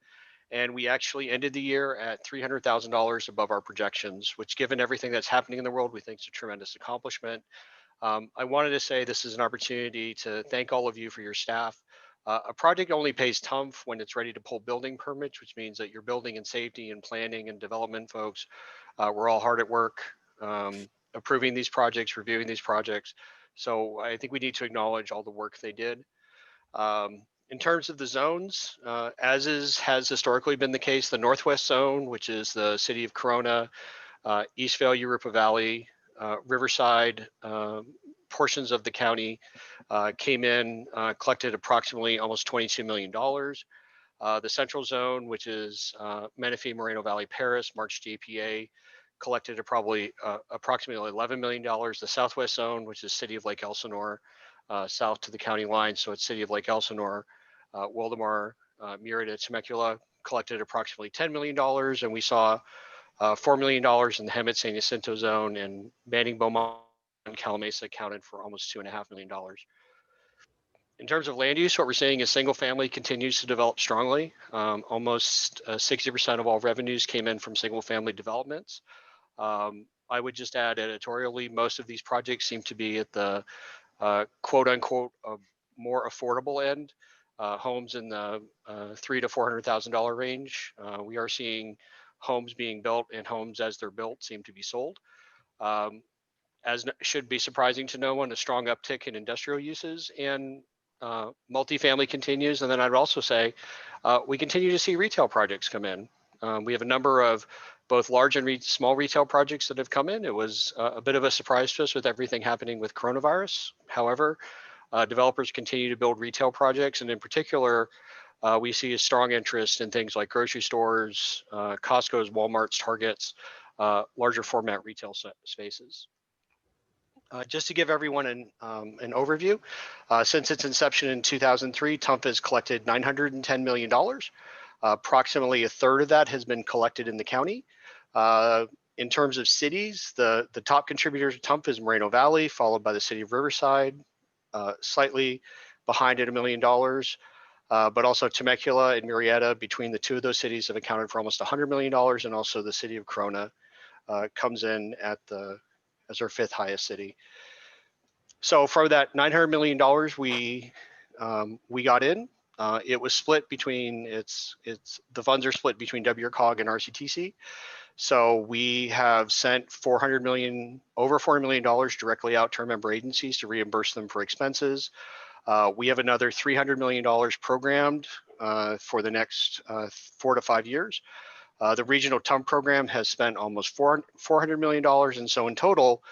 And we actually ended the year at $300,000 above our projections, which, given everything that's happening in the world, we think is a tremendous accomplishment. I wanted to say this is an opportunity to thank all of you for your staff. A project only pays TUMP when it's ready to pull building permits, which means that your building and safety and planning and development folks, we're all hard at work approving these projects, reviewing these projects. So I think we need to acknowledge all the work they did. In terms of the zones, as has historically been the case, the Northwest Zone, which is the city of Corona, Eastvale, Yucca Valley, Riverside, portions of the county came in, collected approximately almost $22 million. The central zone, which is Menifee, Moreno Valley, Paris, March JPA, collected approximately $11 million. The southwest zone, which is city of Lake Elsinore, south to the county line, so it's city of Lake Elsinore, Wildemar, Murrieta, Temecula, collected approximately $10 million, and we saw $4 million in the Hemet San Jacinto zone, and Banning, Beaumont, and Calamasa accounted for almost $2.5 million. In terms of land use, what we're seeing is single family continues to develop strongly. Almost 60% of all revenues came in from single family developments. I would just add editorially, most of these projects seem to be at the quote unquote more affordable end, homes in the $300,000 to $400,000 range. We are seeing homes being built, and homes as they're built seem to be sold. As should be surprising to no one, a strong uptick in industrial uses, and multifamily continues. And then I'd also say we continue to see retail projects come in. We have a number of both large and small retail projects that have come in. It was a bit of a surprise to us with everything happening with coronavirus. However, developers continue to build retail projects, and in particular, we see a strong interest in things like grocery stores, Costco's, Walmart's, Target's, larger format retail spaces. Just to give everyone an overview, since its inception in 2003, TUMP has collected $910 million. Approximately a third of that has been collected in the county. In terms of cities, the top contributor to TUMP is Moreno Valley, followed by the city of Riverside, slightly behind at $1 million. But also Temecula and Murrieta, between the two of those cities, have accounted for almost $100 million, and also the city of Corona comes in as our fifth highest city. So for that $900 million we got in, it was split between the funds are split between WRCOG and RCTC. So we have sent over $400 million directly out to our member agencies to reimburse them for expenses. We have another $300 million programmed for the next 4 to 5 years. The regional TUMP program has spent almost $400 million. And so in total,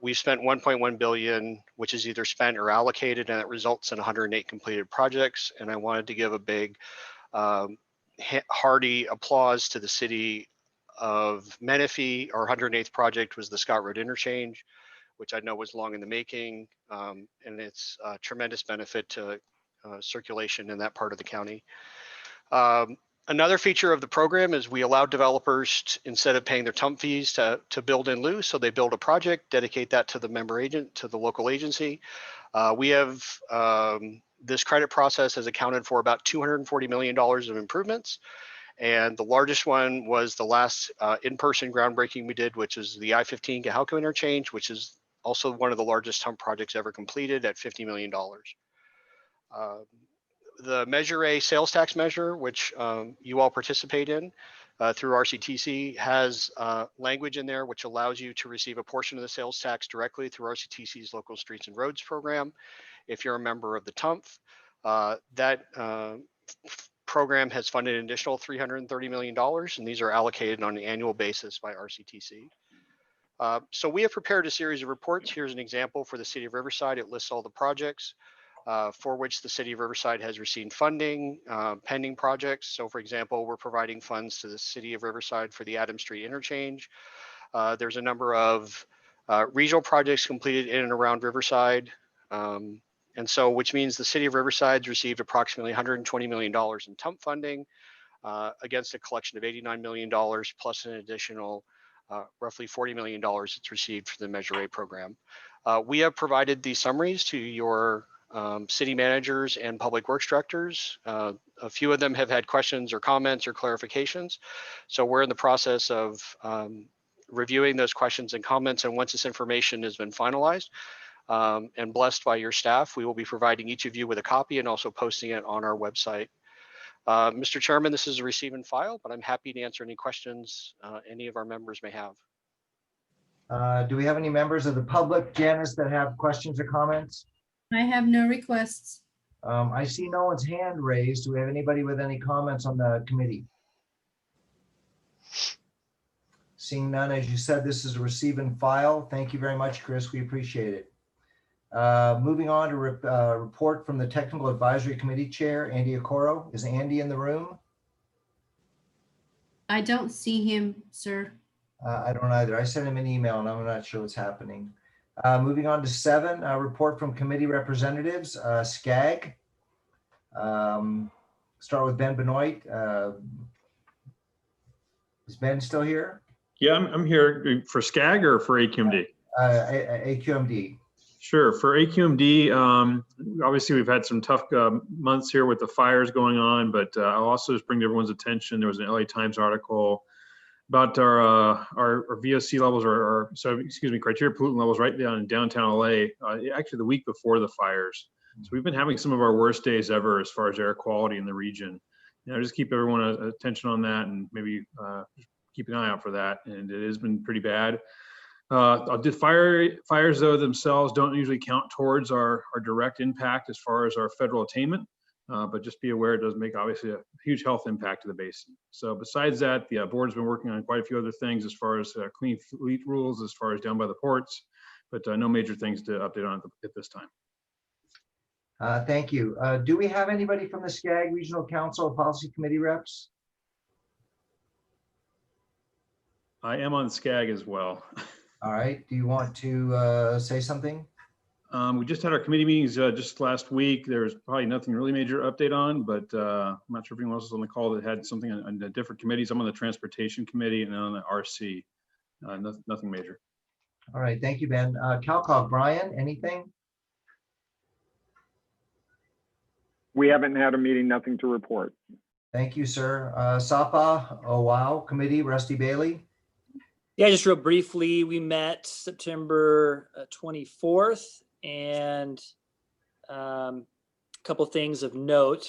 we've spent $1.1 billion, which is either spent or allocated, and it results in 108 completed projects. And I wanted to give a big hearty applause to the city of Menifee. Our 108th project was the Scott Road Interchange, which I know was long in the making, and it's a tremendous benefit to circulation in that part of the county. Another feature of the program is we allow developers, instead of paying their TUMP fees, to build in lieu. So they build a project, dedicate that to the member agent, to the local agency. We have this credit process has accounted for about $240 million of improvements. And the largest one was the last in-person groundbreaking we did, which is the I-15 Gahalco interchange, which is also one of the largest TUMP projects ever completed at $50 million. The Measure A sales tax measure, which you all participate in through RCTC, has language in there which allows you to receive a portion of the sales tax directly through RCTC's Local Streets and Roads program if you're a member of the TUMP. That program has funded an additional $330 million, and these are allocated on an annual basis by RCTC. So we have prepared a series of reports. Here's an example for the city of Riverside. It lists all the projects for which the city of Riverside has received funding, pending projects. So for example, we're providing funds to the city of Riverside for the Adams Street interchange. There's a number of regional projects completed in and around Riverside. And so, which means the city of Riverside's received approximately $120 million in TUMP funding against a collection of $89 million, plus an additional roughly $40 million it's received for the Measure A program. We have provided these summaries to your city managers and public works directors. A few of them have had questions or comments or clarifications. So we're in the process of reviewing those questions and comments. And once this information has been finalized and blessed by your staff, we will be providing each of you with a copy and also posting it on our website. Mr. Chairman, this is a receive and file, but I'm happy to answer any questions any of our members may have. Do we have any members of the public, Janice, that have questions or comments? I have no requests. I see no one's hand raised. Do we have anybody with any comments on the committee? Seeing none, as you said, this is a receive and file. Thank you very much, Chris. We appreciate it. Moving on to report from the Technical Advisory Committee Chair, Andy Okoro. Is Andy in the room? I don't see him, sir. I don't either. I sent him an email and I'm not sure what's happening. Moving on to 7, report from committee representatives, SCAG. Start with Ben Benoit. Is Ben still here? Yeah, I'm here for SCAG or for AQMD? AQMD. Sure. For AQMD, obviously we've had some tough months here with the fires going on, but I'll also just bring to everyone's attention, there was an LA Times article about our VOC levels criteria pollutant levels right down in downtown LA, actually the week before the fires. So we've been having some of our worst days ever as far as air quality in the region. Just keep everyone attention on that and maybe keep an eye out for that. And it has been pretty bad. Fires though themselves don't usually count towards our direct impact as far as our federal attainment, but just be aware it does make obviously a huge health impact to the basin. So besides that, the board's been working on quite a few other things as far as clean fleet rules, as far as down by the ports, but no major things to update on at this time. Thank you. Do we have anybody from the SCAG Regional Council or Policy Committee reps? I am on SCAG as well. All right. Do you want to say something? We just had our committee meetings just last week. There's probably nothing really major update on, but I'm not sure if anyone else was on the call that had something on the different committees. I'm on the Transportation Committee and on the RC. Nothing major. All right. Thank you, Ben. CalCog, Brian, anything? We haven't had a meeting, nothing to report. Thank you, sir. SAPA, oh wow, committee, Rusty Bailey. Yeah, just real briefly, we met September 24th, and a couple things of note.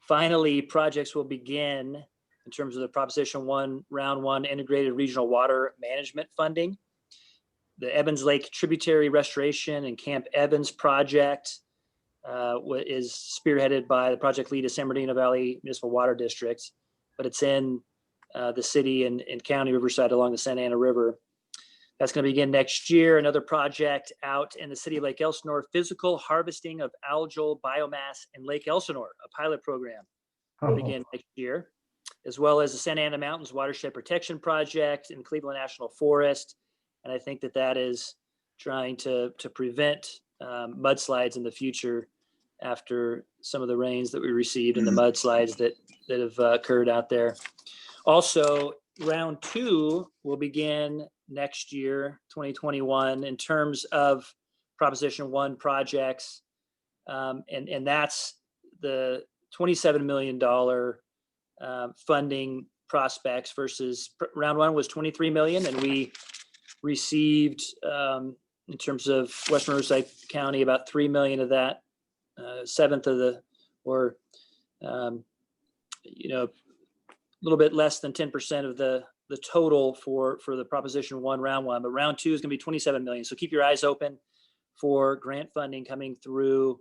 Finally, projects will begin in terms of the Proposition 1, Round 1 Integrated Regional Water Management Funding. The Evans Lake Tributary Restoration and Camp Evans project is spearheaded by the project lead of San Bernardino Valley Municipal Water District, but it's in the city and county Riverside along the Santa Ana River. That's going to begin next year. Another project out in the city of Lake Elsinore, physical harvesting of algal biomass in Lake Elsinore, a pilot program will begin next year, as well as the Santa Ana Mountains Watershed Protection Project in Cleveland National Forest. And I think that is trying to prevent mudslides in the future after some of the rains that we received and the mudslides that have occurred out there. Also, round 2 will begin next year, 2021, in terms of Proposition 1 projects. And that's the $27 million funding prospects versus round 1 was $23 million. And we received, in terms of Western Riverside County, about $3 million of that, seventh of the, or, a little bit less than 10% of the total for the Proposition 1, round 1, but round 2 is going to be 27 million. So keep your eyes open for grant funding coming through,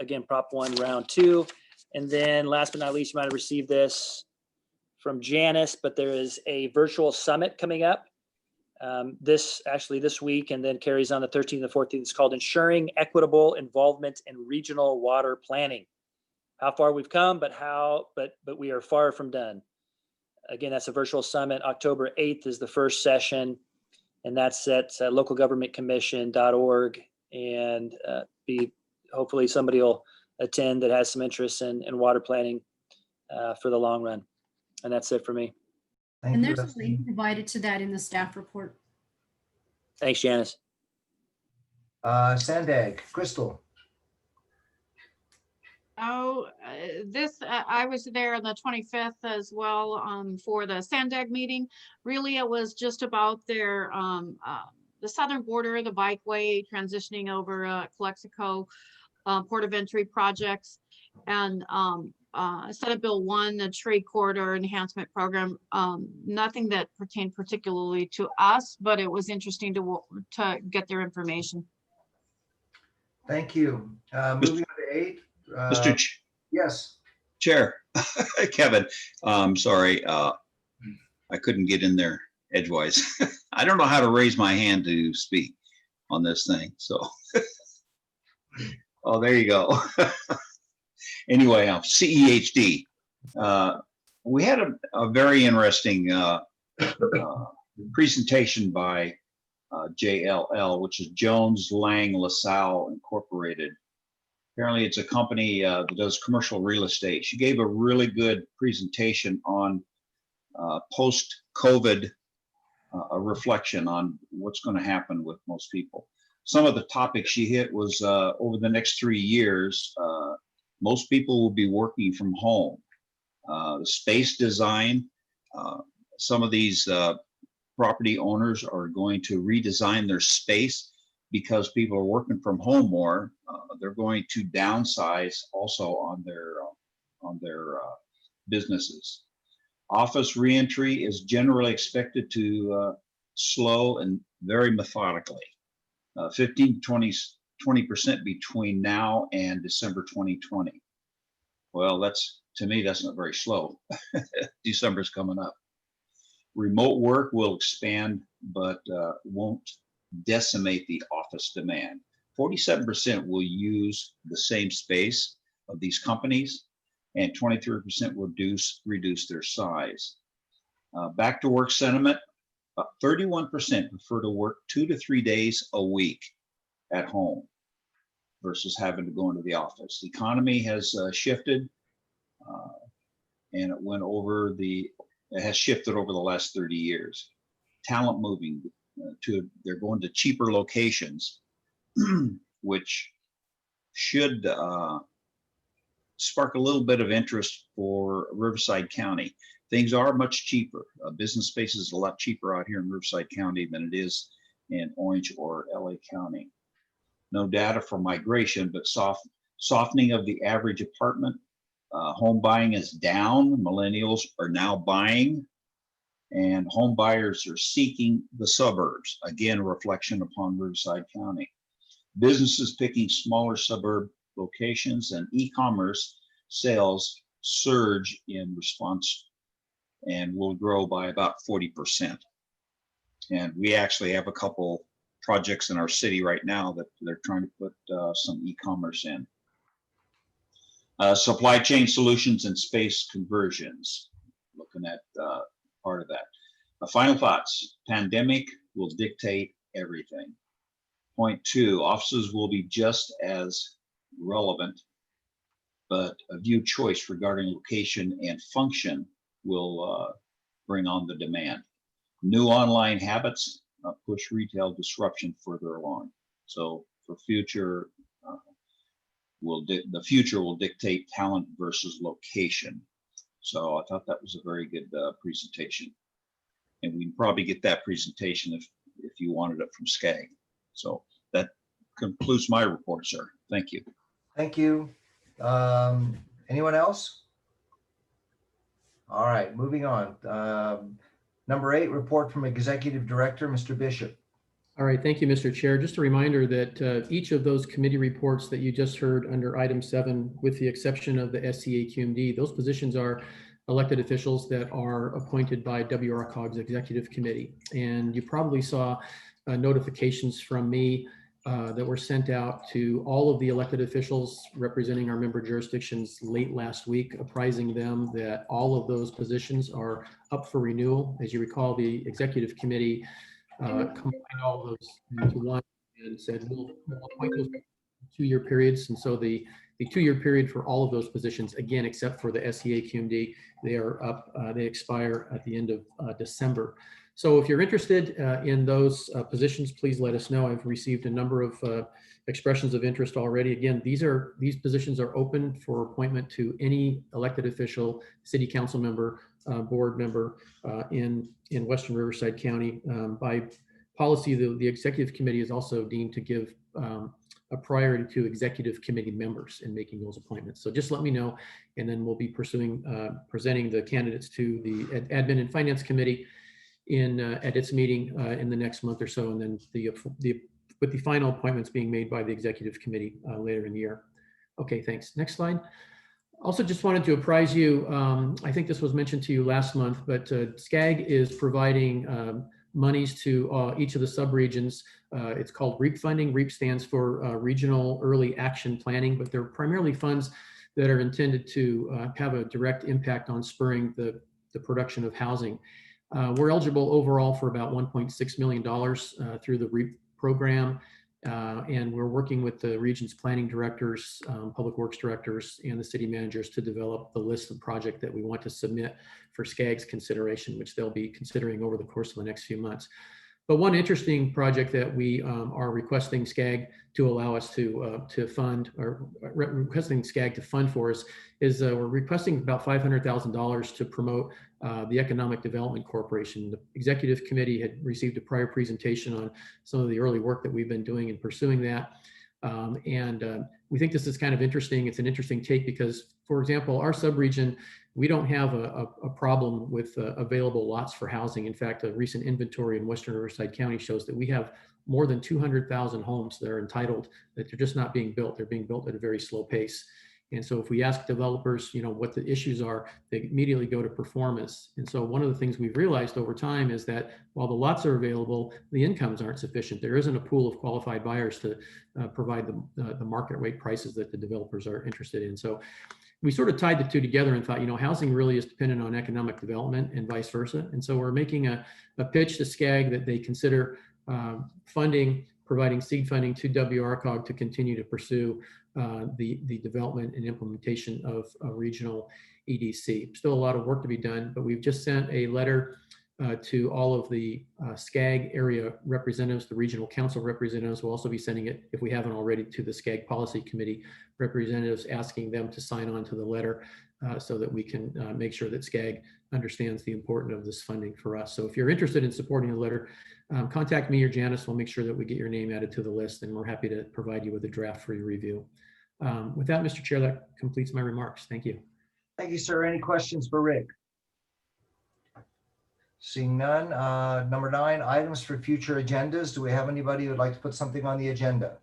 again, Prop 1, round 2. And then last but not least, you might have received this from Janice, but there is a virtual summit coming up this week, and then carries on the 13th and 14th. It's called Ensuring Equitable Involvement in Regional Water Planning. How far we've come, but we are far from done. Again, that's a virtual summit. October 8th is the first session, and that's at localgovernmentcommission.org. And hopefully somebody will attend that has some interest in water planning for the long run. And that's it for me. And there's a link provided to that in the staff report. Thanks, Janice. Sandag, Crystal. Oh, I was there on the 25th as well for the Sandag meeting. Really, it was just about their the southern border, the bikeway transitioning over Calexico Port of Entry projects, and Senate Bill 1, the Trade Corridor Enhancement Program. Nothing that pertained particularly to us, but it was interesting to get their information. Thank you. Moving on to 8. Yes. Chair, Kevin, sorry, I couldn't get in there edgewise. I don't know how to raise my hand to speak on this thing, so Oh, there you go. Anyway, CEHD. We had a very interesting presentation by JLL, which is Jones Lang LaSalle Incorporated. Apparently, it's a company that does commercial real estate. She gave a really good presentation on post-COVID, a reflection on what's going to happen with most people. Some of the topics she hit was over the next 3 years, most people will be working from home. The space design, some of these property owners are going to redesign their space because people are working from home more. They're going to downsize also on their businesses. Office reentry is generally expected to slow and very methodically, 15 to 20% between now and December 2020. Well, to me, that's not very slow. December's coming up. Remote work will expand, but won't decimate the office demand. 47% will use the same space of these companies, and 23% will reduce their size. Back to work sentiment, 31% prefer to work 2 to 3 days a week at home versus having to go into the office. The economy has shifted, and it has shifted over the last 30 years. Talent moving they're going to cheaper locations, which should spark a little bit of interest for Riverside County. Things are much cheaper. Business space is a lot cheaper out here in Riverside County than it is in Orange or LA County. No data for migration, but softening of the average apartment. Home buying is down. Millennials are now buying, and home buyers are seeking the suburbs. Again, a reflection upon Riverside County. Businesses picking smaller suburb locations, and e-commerce sales surge in response and will grow by about 40%. And we actually have a couple projects in our city right now that they're trying to put some e-commerce in. Supply chain solutions and space conversions, looking at part of that. Final thoughts, pandemic will dictate everything. Point 2, offices will be just as relevant, but a view choice regarding location and function will bring on the demand. New online habits push retail disruption further along. So for future, the future will dictate talent versus location. So I thought that was a very good presentation. And we can probably get that presentation if you wanted it from SCAG. So that concludes my report, sir. Thank you. Thank you. Anyone else? All right, moving on. Number 8, report from Executive Director, Mr. Bishop. All right, thank you, Mr. Chair. Just a reminder that each of those committee reports that you just heard under item 7, with the exception of the SCAQMD, those positions are elected officials that are appointed by WRCOG'S Executive Committee. And you probably saw notifications from me that were sent out to all of the elected officials representing our member jurisdictions late last week, apprising them that all of those positions are up for renewal. As you recall, the Executive Committee combined all of those into one and said we'll appoint those 2-year periods. And so the 2-year period for all of those positions, again, except for the SCAQMD, they are up, they expire at the end of December. So if you're interested in those positions, please let us know. I've received a number of expressions of interest already. Again, these positions are open for appointment to any elected official, city council member, board member in Western Riverside County. By policy, the executive committee is also deemed to give a priority to executive committee members in making those appointments. So just let me know, and then we'll be presenting the candidates to the Admin and Finance Committee at its meeting in the next month or so, and then with the final appointments being made by the executive committee later in the year. Okay, thanks. Next slide. Also just wanted to apprise you, I think this was mentioned to you last month, but SCAG is providing monies to each of the subregions. It's called REAP funding. REAP stands for Regional Early Action Planning, but they're primarily funds that are intended to have a direct impact on spurring the production of housing. We're eligible overall for about $1.6 million through the REAP program. And we're working with the region's planning directors, public works directors, and the city managers to develop the list of projects that we want to submit for SCAG's consideration, which they'll be considering over the course of the next few months. But one interesting project that we are requesting SCAG to allow us to fund, or requesting SCAG to fund for us, is we're requesting about $500,000 to promote the Economic Development Corporation. The executive committee had received a prior presentation on some of the early work that we've been doing in pursuing that. We think this is kind of interesting. It's an interesting take because, for example, our subregion, we don't have a problem with available lots for housing. In fact, a recent inventory in Western Riverside County shows that we have more than 200,000 homes that are entitled, that they're just not being built. They're being built at a very slow pace. And so if we ask developers, what the issues are, they immediately go to performance. And so one of the things we've realized over time is that while the lots are available, the incomes aren't sufficient. There isn't a pool of qualified buyers to provide the market rate prices that the developers are interested in. So we sort of tied the two together and thought, housing really is dependent on economic development and vice versa. And so we're making a pitch to SCAG that they consider providing seed funding to WRCOG to continue to pursue the development and implementation of a regional EDC. Still a lot of work to be done, but we've just sent a letter to all of the SCAG area representatives. The regional council representatives will also be sending it, if we haven't already, to the SCAG policy committee representatives, asking them to sign on to the letter so that we can make sure that SCAG understands the importance of this funding for us. So if you're interested in supporting the letter, contact me or Janice. We'll make sure that we get your name added to the list, and we're happy to provide you with a draft for your review. With that, Mr. Chair, that completes my remarks. Thank you. Thank you, sir. Any questions for Rick? Seeing none. Number 9, items for future agendas. Do we have anybody who would like to put something on the agenda?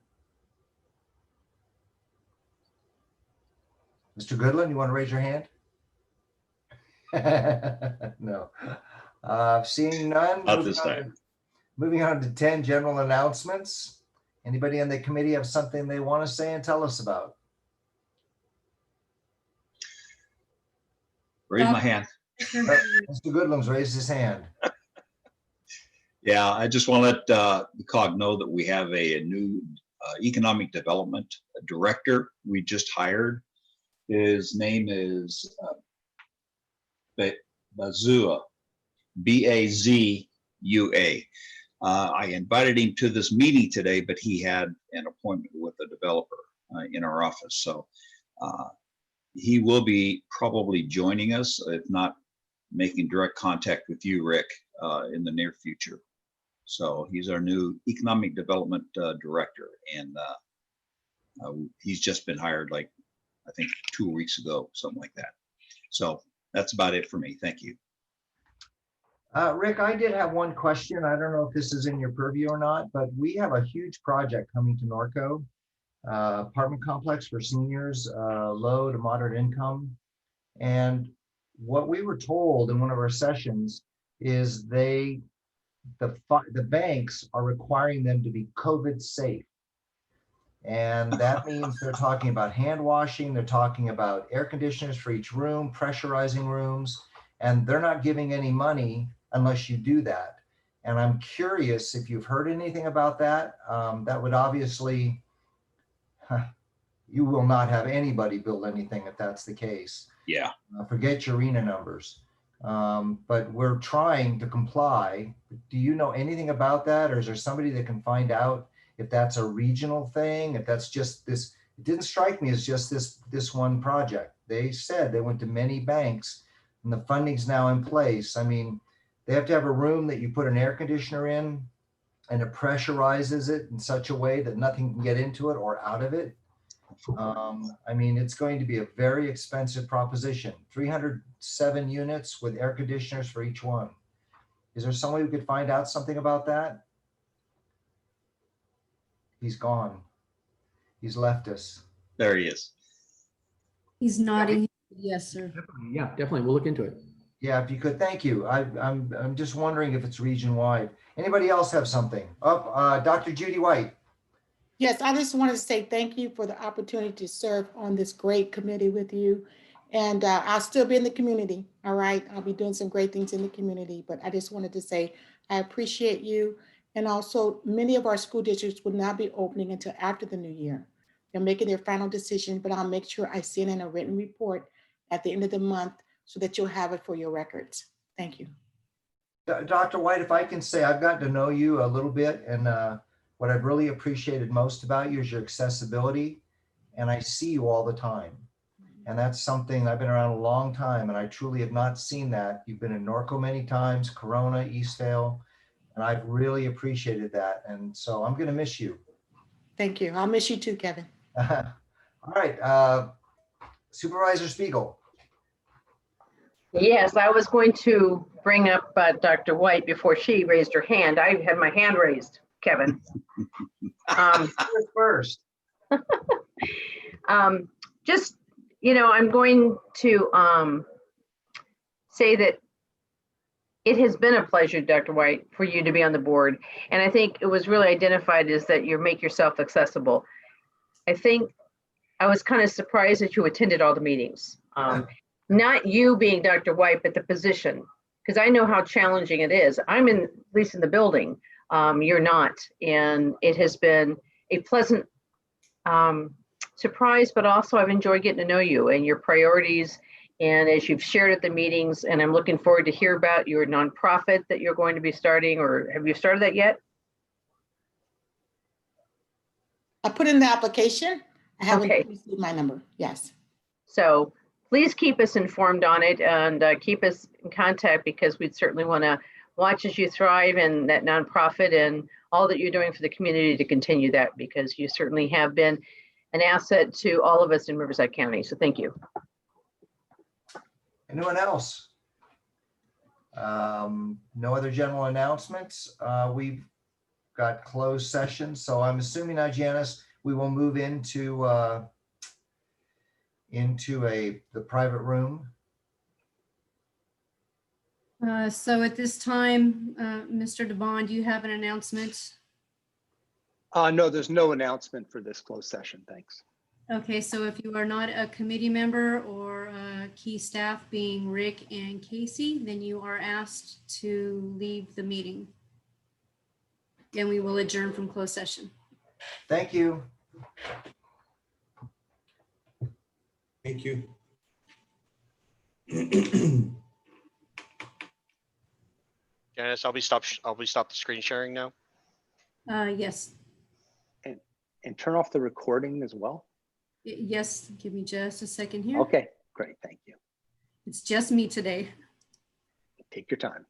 Mr. Goodland, you want to raise your hand? No. Seeing none. Not this time. Moving on to 10, general announcements. Anybody on the committee have something they want to say and tell us about? Raise my hand. Mr. Goodland's raised his hand. Yeah, I just want to let the COG know that we have a new economic development director we just hired. His name is Bazua, B-A-Z-U-A. I invited him to this meeting today, but he had an appointment with a developer in our office. So he will be probably joining us, if not making direct contact with you, Rick, in the near future. So he's our new economic development director, and he's just been hired, like, I think 2 weeks ago, something like that. So that's about it for me. Thank you. Rick, I did have one question. I don't know if this is in your purview or not, but we have a huge project coming to Norco, apartment complex for seniors, low to moderate income. And what we were told in one of our sessions is the banks are requiring them to be COVID safe. And that means they're talking about hand washing, they're talking about air conditioners for each room, pressurizing rooms, and they're not giving any money unless you do that. And I'm curious if you've heard anything about that. That would obviously, you will not have anybody build anything if that's the case. Yeah. Forget your arena numbers. But we're trying to comply. Do you know anything about that? Or is there somebody that can find out if that's a regional thing, if that's just this? It didn't strike me as just this one project. They said they went to many banks and the funding's now in place. I mean, they have to have a room that you put an air conditioner in and it pressurizes it in such a way that nothing can get into it or out of it. I mean, it's going to be a very expensive proposition. 307 units with air conditioners for each one. Is there somebody who could find out something about that? He's gone. He's left us. There he is. He's nodding. Yes, sir. Yeah, definitely. We'll look into it. Yeah, if you could, thank you. I'm just wondering if it's region-wide. Anybody else have something? Dr. Judy White. Yes, I just wanted to say thank you for the opportunity to serve on this great committee with you. And I'll still be in the community, all right? I'll be doing some great things in the community, but I just wanted to say I appreciate you. And also, many of our school districts will not be opening until after the new year. They're making their final decision, but I'll make sure I send in a written report at the end of the month so that you'll have it for your records. Thank you. Dr. White, if I can say, I've gotten to know you a little bit, and what I've really appreciated most about you is your accessibility, and I see you all the time. And that's something, I've been around a long time, and I truly have not seen that. You've been in Norco many times, Corona, Eastvale, and I've really appreciated that. And so I'm going to miss you. Thank you. I'll miss you too, Kevin. All right, Supervisor Spiegel. Yes, I was going to bring up Dr. White before she raised her hand. I had my hand raised, Kevin. First. Just, you know, I'm going to say that it has been a pleasure, Dr. White, for you to be on the board. And I think it was really identified as that you make yourself accessible. I think I was kind of surprised that you attended all the meetings. Not you being Dr. White, but the position, because I know how challenging it is. I'm at least in the building. You're not. And it has been a pleasant surprise, but also I've enjoyed getting to know you and your priorities. And as you've shared at the meetings, and I'm looking forward to hear about your nonprofit that you're going to be starting, or have you started that yet? I put in the application. I haven't received my number. Yes. So please keep us informed on it and keep us in contact, because we'd certainly want to watch as you thrive in that nonprofit and all that you're doing for the community to continue that, because you certainly have been an asset to all of us in Riverside County. So thank you. Anyone else? No other general announcements. We've got closed session, so I'm assuming now, Janice, we will move into the private room. So at this time, Mr. DeBond, do you have an announcement? No, there's no announcement for this closed session. Thanks. Okay, so if you are not a committee member or key staff, being Rick and Casey, then you are asked to leave the meeting. And we will adjourn from closed session. Thank you. Thank you. Janice, I'll be stop the screen sharing now. Yes. And turn off the recording as well. Yes, give me just a second here. Okay, great, thank you. It's just me today. Take your time.